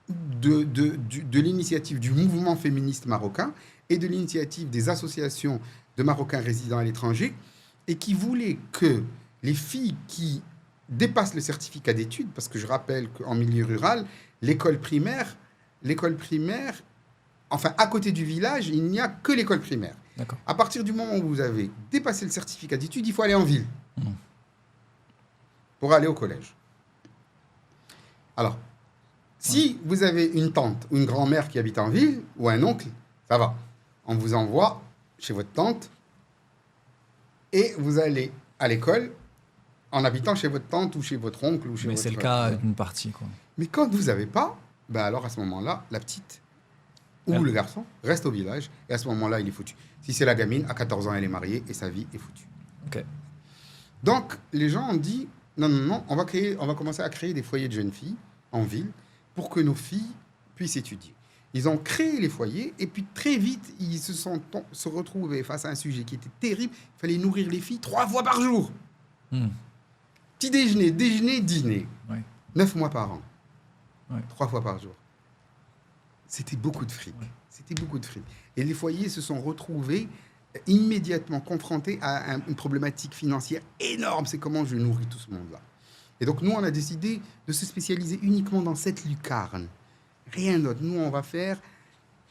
de l'initiative du mouvement féministe marocain et de l'initiative des associations de Marocains résidant à l'étranger et qui voulaient que les filles qui dépassent le certificat d'études, parce que je rappelle qu'en milieu rural, l'école primaire, enfin à côté du village, il n'y a que l'école primaire. D'accord. À partir du moment où vous avez dépassé le certificat d'études, il faut aller en ville pour aller au collège. Alors, si vous avez une tante ou une grand-mère qui habite en ville, ou un oncle, ça va. On vous envoie chez votre tante et vous allez à l'école en habitant chez votre tante ou chez votre oncle ou chez Mais votre... c'est le cas d'une partie, quoi. Mais quand vous n'avez pas, ben alors à ce moment-là, la petite ou le garçon reste au village et à ce moment-là, il est foutu. Si c'est la gamine, à 14 ans, elle est mariée et sa vie est foutue. Okay. Donc, les gens ont dit, non, on va commencer à créer des foyers de jeunes filles en ville pour que nos filles puissent étudier. Ils ont créé les foyers et puis très vite, ils se retrouvaient face à un sujet qui était terrible. Il fallait nourrir les filles 3 fois par jour. Petit déjeuner, dîner. Ouais. 9 mois par an. Ouais. 3 fois par jour. C'était beaucoup de fric. Ouais. C'était beaucoup de fric. Et les foyers se sont retrouvés immédiatement confrontés à une problématique financière énorme. C'est comment je nourris tout ce monde-là. Et donc, nous, on a décidé de se spécialiser uniquement dans cette lucarne. Rien d'autre. Nous, on va faire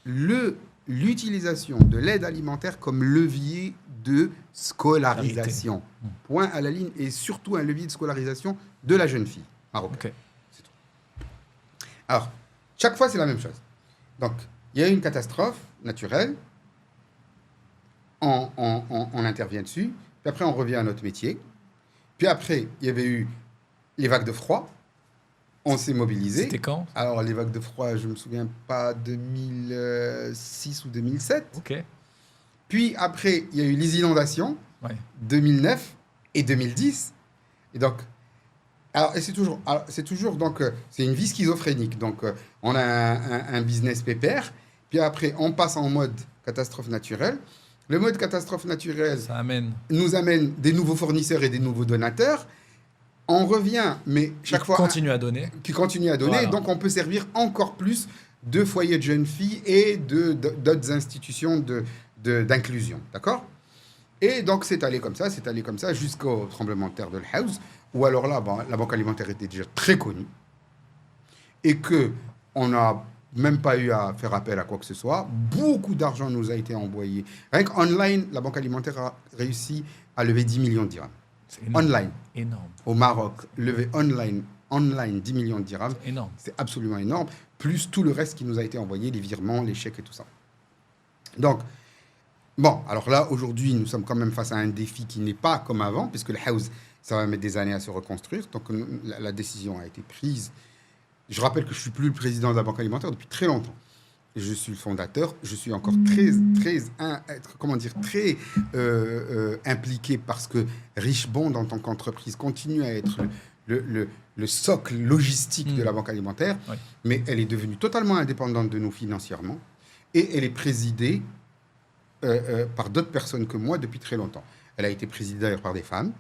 l'utilisation de l'aide alimentaire comme levier de scolarisation. Point à la ligne. Et surtout un levier de scolarisation de la jeune fille marocaine. Okay. C'est tout. Alors, chaque fois, c'est la même chose. Donc, il y a une catastrophe naturelle. On intervient dessus. Puis après, on revient à notre métier. Puis après, il y avait eu les vagues de froid. On s'est mobilisé. C'était quand ? Alors, les vagues de froid, je ne me souviens pas, 2006 ou 2007. Ok. Puis après, il y a eu les inondations, 2009 et 2010. Et donc, c'est toujours donc, c'est une vie schizophrénique. Donc, on a un business pépère. Puis après, on passe en mode catastrophe naturelle. Le mode catastrophe naturelle nous amène des nouveaux fournisseurs et des nouveaux donateurs. On revient, mais chaque fois... Qui continue à donner. Voilà. Donc, on peut servir encore plus de foyers de jeunes filles et d'autres institutions d'inclusion. D'accord ? Et donc, c'est allé comme ça jusqu'au tremblement de terre de l'Haouz, où alors là, la Banque alimentaire était déjà très connue et qu'on n'a même pas eu à faire appel à quoi que ce soit. Beaucoup d'argent nous a été envoyé. Rien qu'online, la Banque alimentaire a réussi à lever 10 millions de dirhams. C'est énorme. Online. Énorme. Au Maroc, lever online 10 millions de dirhams. C'est énorme. C'est absolument énorme. Plus tout le reste qui nous a été envoyé, les virements, les chèques et tout ça. Donc, bon, alors là, aujourd'hui, nous sommes quand même face à un défi qui n'est pas comme avant, puisque le Haouz, ça va mettre des années à se reconstruire. Donc, la décision a été prise. Je rappelle que je ne suis plus le président de la Banque alimentaire depuis très longtemps. Je suis le fondateur. Je suis encore très impliqué parce que Richbond, en tant qu'entreprise, continue à être le socle logistique de la Banque alimentaire. Oui. Mais elle est devenue totalement indépendante de nous financièrement. Et elle est présidée par d'autres personnes que moi depuis très longtemps. Elle a été présidée d'ailleurs par des femmes,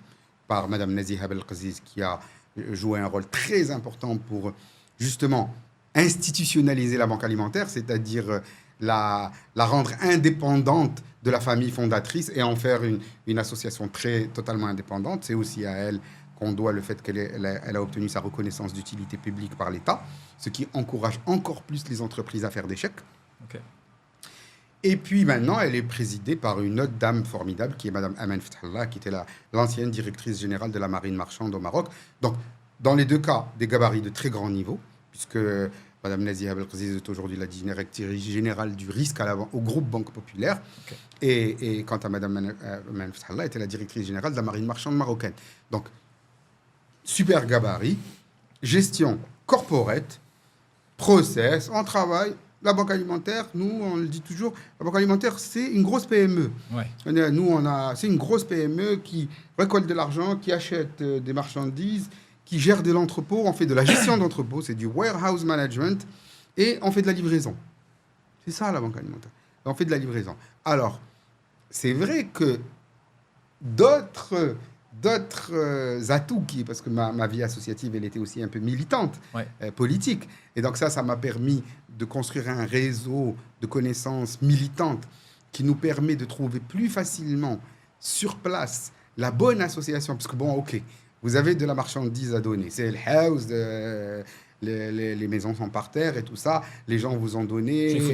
par Madame Naziha Belkaziz, qui a joué un rôle très important pour justement institutionnaliser la banque alimentaire, c'est-à-dire la rendre indépendante de la famille fondatrice et en faire une association totalement indépendante. C'est aussi à elle qu'on doit le fait qu'elle a obtenu sa reconnaissance d'utilité publique par l'État, ce qui encourage encore plus les entreprises à faire des chèques. Okay. Et puis maintenant, elle est présidée par une autre dame formidable qui est Madame Aman Fethallah, qui était l'ancienne directrice générale de la marine marchande au Maroc. Donc, dans les deux cas, des gabarits de très grand niveau, puisque Mme Naziha Belkaziz est aujourd'hui la directrice générale du risque au groupe Banque Populaire. Okay. Et quant à Mme Aman Fethallah, était la directrice générale de la marine marchande marocaine. Donc, super gabarit, gestion corporate, process, on travaille. La banque alimentaire, nous, on le dit toujours, la banque alimentaire, c'est une grosse PME. Ouais. C'est une grosse PME qui récolte de l'argent, qui achète des marchandises, qui gère de l'entrepôt. On fait de la gestion d'entrepôt, c'est du warehouse management, et on fait de la livraison. C'est ça, la banque alimentaire. On fait de la livraison. Alors, c'est vrai que d'autres atouts, parce que ma vie associative, elle était aussi un peu militante, politique. Et donc ça m'a permis de construire un réseau de connaissances militantes qui nous permet de trouver plus facilement sur place la bonne association. Parce que bon, ok, vous avez de la marchandise à donner. C'est le house, les maisons sont par terre et tout ça. Les gens vous ont donné... Il faut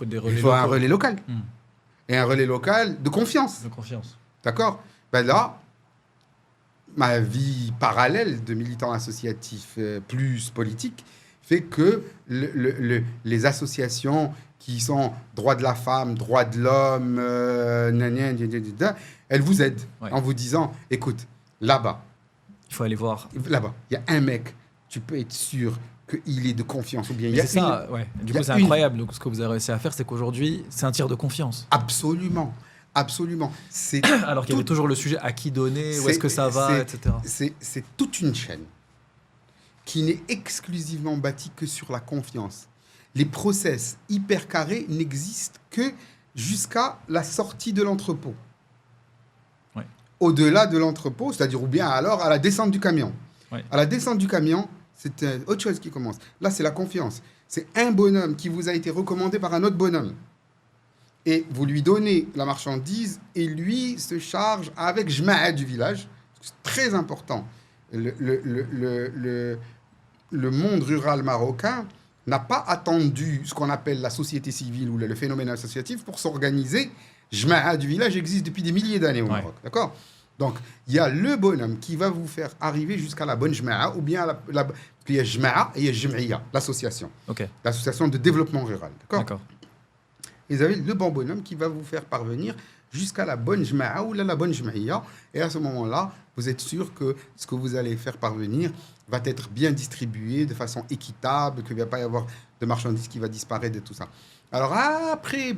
des relais Il faut un relais local. Mm. Et un relais local de confiance. De confiance. D'accord? Ben là, ma vie parallèle de militant associatif plus politique fait que les associations qui sont droits de la femme, droits de l'homme, elles vous aident en vous disant, écoute, là-bas, il faut aller voir. Là-bas, il y a un mec, tu peux être sûr qu'il est de confiance. Ou bien il y a c'est ça, ouais. Du coup, c'est incroyable. Donc, ce que vous avez réussi à faire, c'est qu'aujourd'hui, c'est un tir de confiance. Absolument. Absolument. Alors qu'il y avait toujours le sujet à qui donner, où est-ce que ça va, etc. C'est toute une chaîne qui n'est exclusivement bâtie que sur la confiance. Les process hyper carrés n'existent que jusqu'à la sortie de l'entrepôt. Ouais. Au-delà de l'entrepôt, c'est-à-dire ou bien alors à la descente du camion. Ouais. À la descente du camion, c'est autre chose qui commence. Là, c'est la confiance. C'est un bonhomme qui vous a été recommandé par un autre bonhomme. Et vous lui donnez la marchandise et lui se charge avec Jma'a du village. C'est très important. Le monde rural marocain n'a pas attendu ce qu'on appelle la société civile ou le phénomène associatif pour s'organiser. Jma'a du village existe depuis des milliers d'années au Maroc. D'accord ? Donc, il y a le bonhomme qui va vous faire arriver jusqu'à la bonne Jma'a ou bien il y a Jma'a et il y a Jm'iyya, l'association. Okay. L'association de développement rural. D'accord. Vous avez le bon bonhomme qui va vous faire parvenir jusqu'à la bonne Jma'a ou la bonne Jm'iyya. Et à ce moment-là, vous êtes sûr que ce que vous allez faire parvenir va être bien distribué de façon équitable, qu'il ne va pas y avoir de marchandises qui va disparaître et tout ça. Alors après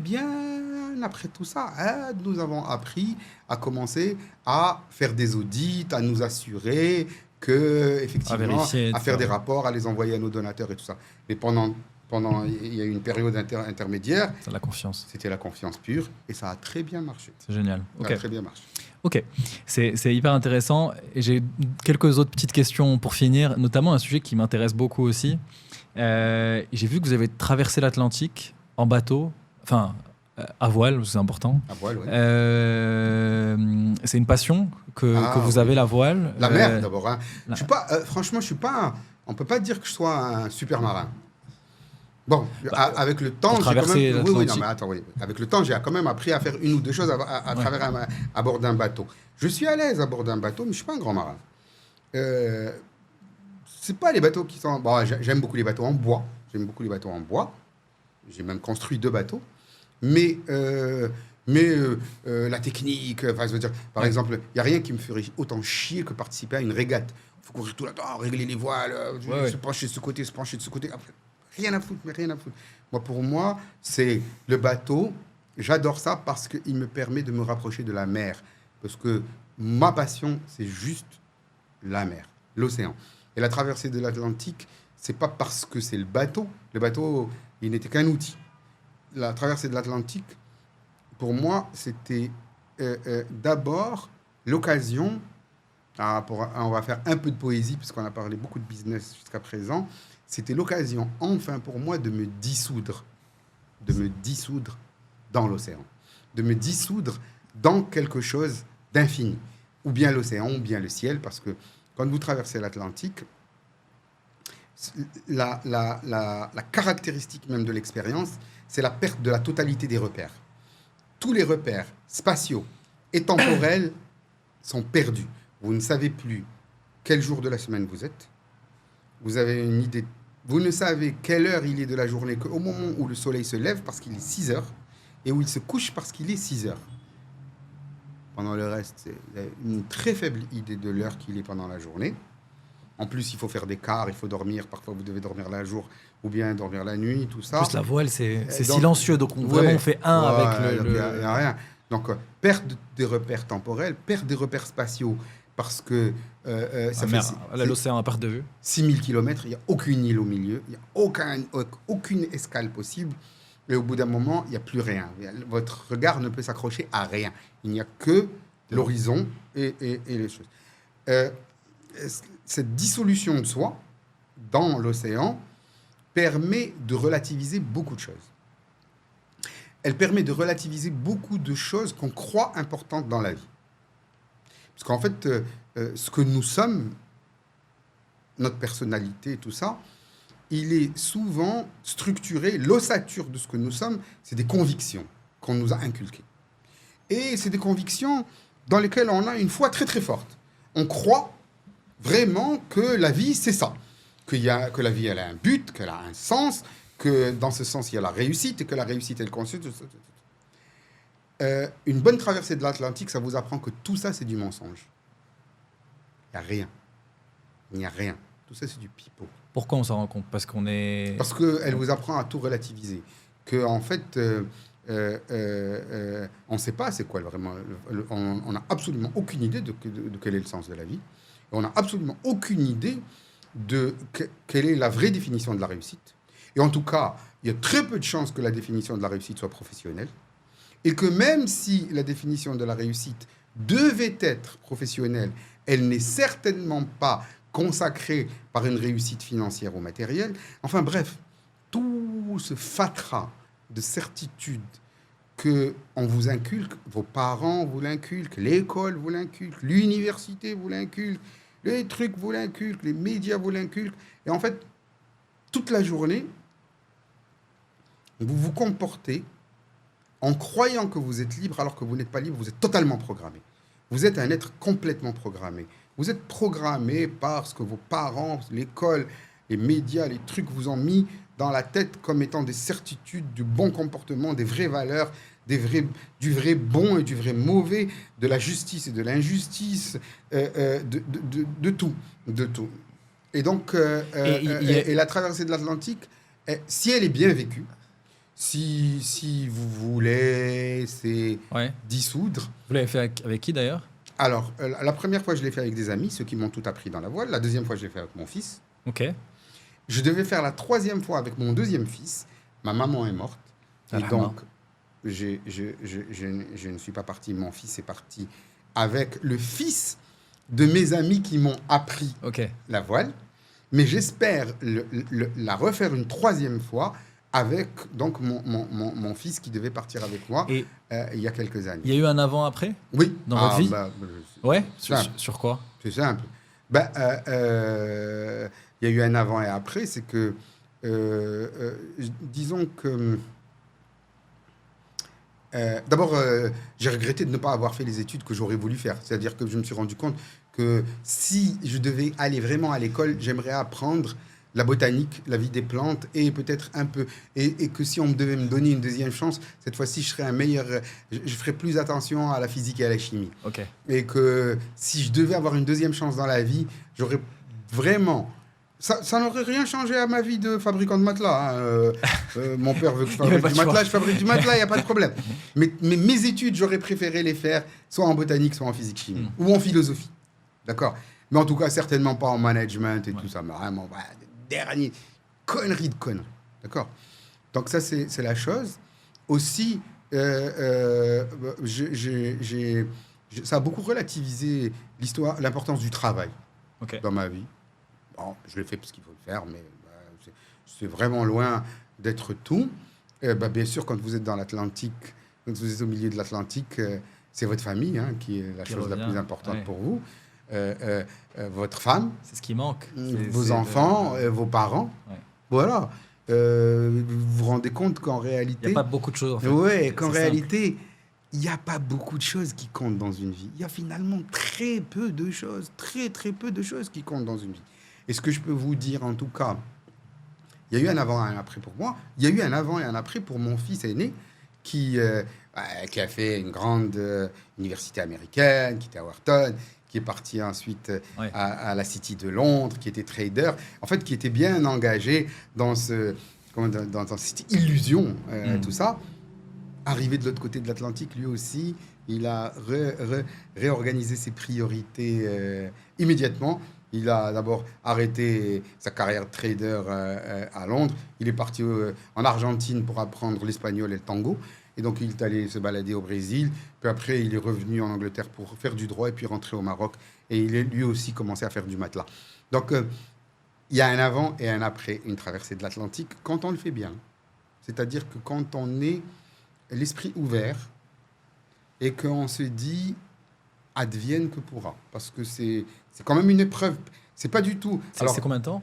tout ça, nous avons appris à commencer à faire des audits, à nous assurer que, effectivement, à faire des rapports, à les envoyer à nos donateurs et tout ça. Mais pendant il y a eu une période intermédiaire. C'est la confiance. C'était la confiance pure et ça a très bien marché. C'est génial. Ça a très bien marché. Ok, c'est hyper intéressant. Et j'ai quelques autres petites questions pour finir, notamment un sujet qui m'intéresse beaucoup aussi. J'ai vu que vous avez traversé l'Atlantique en bateau, enfin à voile, c'est important. À voile, oui. C'est une passion que vous avez, la voile. La mer d'abord. Hein. Je suis pas, franchement, je suis pas. On peut pas dire que je sois un super marin. Bon, avec le temps, j'ai quand même. Oui, non, mais attends, oui. Avec le temps, j'ai quand même appris à faire une ou deux choses à travers à bord d'un bateau. Je suis à l'aise à bord d'un bateau, mais je suis pas un grand marin. C'est pas les bateaux qui sont. Bon, j'aime beaucoup les bateaux en bois. J'ai même construit 2 bateaux. Mais la technique, je veux dire, par exemple, il y a rien qui me ferait autant chier que participer à une régate. Il faut courir tout là-dedans, régler les voiles, se pencher de ce côté, se pencher de ce côté. Rien à foutre. Pour moi, c'est le bateau. J'adore ça parce qu'il me permet de me rapprocher de la mer. Parce que ma passion, c'est juste la mer, l'océan. Et la traversée de l'Atlantique, c'est pas parce que c'est le bateau. Le bateau, il n'était qu'un outil. La traversée de l'Atlantique, pour moi, c'était d'abord l'occasion. On va faire un peu de poésie, puisqu'on a parlé beaucoup de business jusqu'à présent. C'était l'occasion, enfin, pour moi, de me dissoudre dans l'océan, de me dissoudre dans quelque chose d'infini, ou bien l'océan, ou bien le ciel, parce que quand vous traversez l'Atlantique, la caractéristique même de l'expérience, c'est la perte de la totalité des repères. Tous les repères spatiaux et temporels sont perdus. Vous ne savez plus quel jour de la semaine vous êtes. Vous avez une idée. Vous ne savez quelle heure il est de la journée qu'au moment où le soleil se lève parce qu'il est 6 heures et où il se couche parce qu'il est 6 heures. Pendant le reste, vous avez une très faible idée de l'heure qu'il est pendant la journée. En plus, il faut faire des quarts, il faut dormir. Parfois, vous devez dormir la jour ou bien dormir la nuit, tout ça. En plus, la voile, c'est Donc, silencieux. Donc, vraiment, on fait un avec il n'y a rien. Donc, perte des repères temporels, perte des repères spatiaux, parce que ça fait l'océan à perte de vue. 6000 km, il n'y a aucune île au milieu, il n'y a aucune escale possible. Et au bout d'un moment, il n'y a plus rien. Votre regard ne peut s'accrocher à rien. Il n'y a que l'horizon et les choses. Cette dissolution de soi dans l'océan permet de relativiser beaucoup de choses. Elle permet de relativiser beaucoup de choses qu'on croit importantes dans la vie. Parce qu'en fait, ce que nous sommes, notre personnalité, tout ça, il est souvent structuré, l'ossature de ce que nous sommes, c'est des convictions qu'on nous a inculquées. Et c'est des convictions dans lesquelles on a une foi très très forte. On croit vraiment que la vie, c'est ça. Que la vie, elle a un but, qu'elle a un sens, que dans ce sens, il y a la réussite, et que la réussite est le concept. Une bonne traversée de l'Atlantique, ça vous apprend que tout ça, c'est du mensonge. Il n'y a rien. Il n'y a rien. Tout ça, c'est du pipeau. Pourquoi on s'en rend compte? Parce qu'elle vous apprend à tout relativiser. En fait, on ne sait pas c'est quoi vraiment. On n'a absolument aucune idée de quel est le sens de la vie. Et on n'a absolument aucune idée de quelle est la vraie définition de la réussite. Et en tout cas, il y a très peu de chances que la définition de la réussite soit professionnelle. Et que même si la définition de la réussite devait être professionnelle, elle n'est certainement pas consacrée par une réussite financière ou matérielle. Enfin bref, tout ce fatras de certitude qu'on vous inculque, vos parents vous l'inculquent, l'école vous l'inculque, l'université vous l'inculque, les trucs vous l'inculquent, les médias vous l'inculquent. Et en fait, toute la journée, vous vous comportez en croyant que vous êtes libre alors que vous n'êtes pas libre, vous êtes totalement programmé. Vous êtes un être complètement programmé. Vous êtes programmé par ce que vos parents, l'école, les médias, les trucs vous ont mis dans la tête comme étant des certitudes, du bon comportement, des vraies valeurs, du vrai bon et du vrai mauvais, de la justice et de l'injustice, de tout. Et donc, et la traversée de l'Atlantique, si elle est bien vécue, si vous voulez, c'est dissoudre. Vous l'avez fait avec qui d'ailleurs? Alors, la première fois, je l'ai fait avec des amis, ceux qui m'ont tout appris dans la voile. La deuxième fois, je l'ai fait avec mon fils. Ok. Je devais faire la troisième fois avec mon deuxième fils. Ma maman est morte. Et donc, je ne suis pas parti. Mon fils est parti avec le fils de mes amis qui m'ont appris la voile. Mais j'espère la refaire une troisième fois avec donc mon fils qui devait partir avec moi il y a quelques années. Il y a eu un avant-après? Oui. Dans votre vie? Ouais. Sur quoi? C'est simple. Il y a eu un avant et après. C'est que, disons que... D'abord, j'ai regretté de ne pas avoir fait les études que j'aurais voulu faire. C'est-à-dire que je me suis rendu compte que si je devais aller vraiment à l'école, j'aimerais apprendre la botanique, la vie des plantes et peut-être un peu... Et que si on devait me donner une deuxième chance, cette fois-ci, je serais un meilleur... Je ferais plus attention à la physique et à la chimie. Okay. Et que si je devais avoir une deuxième chance dans la vie, j'aurais vraiment... Ça n'aurait rien changé à ma vie de fabricant de matelas. Mon père veut que je fabrique du matelas, je fabrique du matelas, il n'y a pas de problème. Mais mes études, j'aurais préféré les faire soit en botanique, soit en physique-chimie, ou en philosophie. D'accord? Mais en tout cas, certainement pas en management et tout ça. Mais vraiment, dernier connerie de conneries. D'accord? Donc ça, c'est la chose. Aussi, ça a beaucoup relativisé l'importance du travail dans ma vie. Bon, je l'ai fait parce qu'il faut le faire, mais c'est vraiment loin d'être tout. Bien sûr, quand vous êtes dans l'Atlantique, quand vous êtes au milieu de l'Atlantique, c'est votre famille qui est la chose la plus importante pour vous. Votre femme. C'est ce qui manque. Vos enfants, vos parents. Ouais. Voilà. Vous vous rendez compte qu'en réalité... Il n'y a pas beaucoup de choses, en fait. Oui, qu'en réalité, il n'y a pas beaucoup de choses qui comptent dans une vie. Il y a finalement très peu de choses, très peu de choses qui comptent dans une vie. Et ce que je peux vous dire, en tout cas, il y a eu un avant et un après pour moi. Il y a eu un avant et un après pour mon fils aîné qui, qui a fait une grande université américaine, qui était à Wharton, qui est parti ensuite à la City de Londres, qui était trader, en fait, qui était bien engagé dans cette illusion, tout ça. Arrivé de l'autre côté de l'Atlantique, lui aussi, il a réorganisé ses priorités immédiatement. Il a d'abord arrêté sa carrière de trader à Londres. Il est parti en Argentine pour apprendre l'espagnol et le tango. Et donc, il est allé se balader au Brésil. Puis après, il est revenu en Angleterre pour faire du droit et puis rentrer au Maroc. Et il a lui aussi commencé à faire du matelas. Donc, il y a un avant et un après une traversée de l'Atlantique quand on le fait bien. C'est-à-dire que quand on est l'esprit ouvert et qu'on se dit advienne que pourra. Parce que c'est quand même une épreuve. C'est pas du tout... C'est combien de temps ?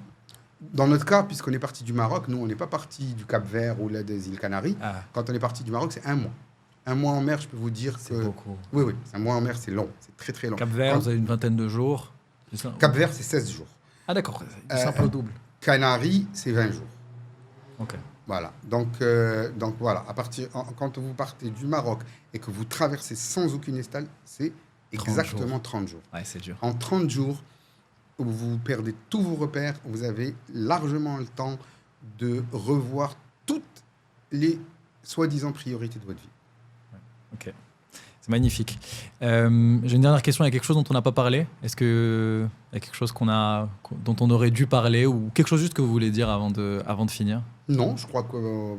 Dans notre cas, puisqu'on est parti du Maroc, nous, on n'est pas parti du Cap-Vert ou là, des îles Canaries. Quand on est parti du Maroc, c'est 1 mois. 1 mois en mer, je peux vous dire que... C'est beaucoup. Oui, 1 mois en mer, c'est long. C'est très, très long. Cap-Vert, vous avez une vingtaine de jours. Cap-Vert, c'est 16 jours. Ah d'accord, c'est un peu double. Canaries, c'est 20 jours. Ok. Voilà. Donc voilà, quand vous partez du Maroc et que vous traversez sans aucune escale, c'est exactement 30 jours. Ouais, c'est dur. En 30 jours, vous perdez tous vos repères, vous avez largement le temps de revoir toutes les soi-disant priorités de votre vie. Ok, c'est magnifique. J'ai une dernière question, il y a quelque chose dont on n'a pas parlé. Est-ce qu'il y a quelque chose dont on aurait dû parler ou quelque chose juste que vous voulez dire avant de finir ? Non, je crois qu'on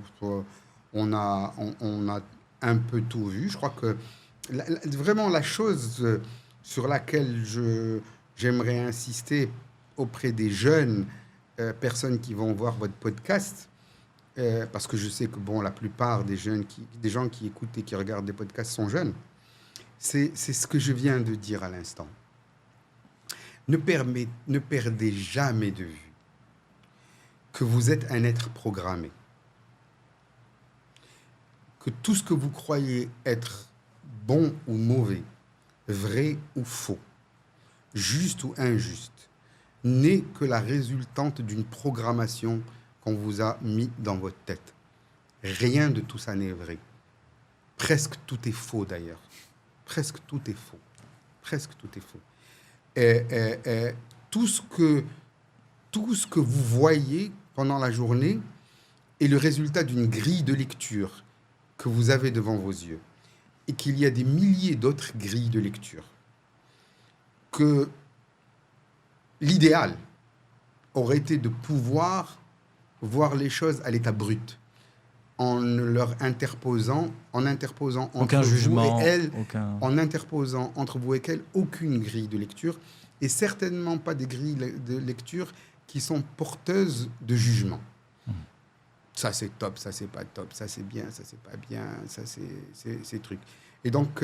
a un peu tout vu. Je crois que vraiment la chose sur laquelle j'aimerais insister auprès des jeunes personnes qui vont voir votre podcast, parce que je sais que la plupart des gens qui écoutent et qui regardent des podcasts sont jeunes, c'est ce que je viens de dire à l'instant. Ne perdez jamais de vue que vous êtes un être programmé, que tout ce que vous croyez être bon ou mauvais, vrai ou faux, juste ou injuste, n'est que la résultante d'une programmation qu'on vous a mis dans votre tête. Rien de tout ça n'est vrai. Presque tout est faux d'ailleurs. Presque tout est faux. Presque tout est faux. Et tout ce que vous voyez pendant la journée est le résultat d'une grille de lecture que vous avez devant vos yeux. Et qu'il y a des milliers d'autres grilles de lecture. Que l'idéal aurait été de pouvoir voir les choses à l'état brut, en leur interposant entre jugement, vous et elles, en interposant entre vous et elles aucune grille de lecture, et certainement pas des grilles de lecture qui sont porteuses de jugement. Ça c'est top, ça c'est pas top, ça c'est bien, ça c'est pas bien, ça c'est truc. Et donc,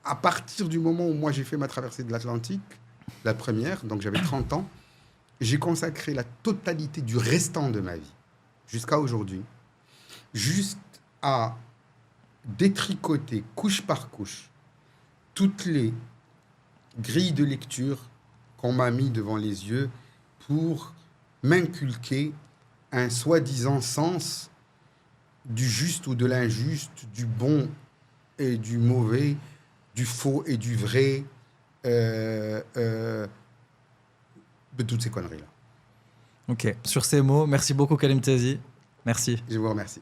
à partir du moment où moi j'ai fait ma traversée de l'Atlantique, la première, donc j'avais 30 ans, j'ai consacré la totalité du restant de ma vie, jusqu'à aujourd'hui, juste à détricoter couche par couche toutes les grilles de lecture qu'on m'a mis devant les yeux pour m'inculquer un soi-disant sens du juste ou de l'injuste, du bon et du mauvais, du faux et du vrai, de toutes ces conneries-là. Ok, sur ces mots, merci beaucoup Kalim Tazi. Merci. Je vous remercie.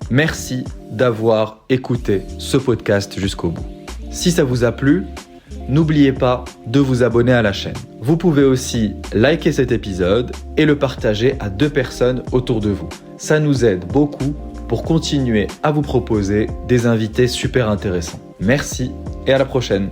Merci d'avoir écouté ce podcast jusqu'au bout. Si ça vous a plu, n'oubliez pas de vous abonner à la chaîne. Vous pouvez aussi liker cet épisode et le partager à 2 personnes autour de vous. Ça nous aide beaucoup pour continuer à vous proposer des invités super intéressants. Merci et à la prochaine.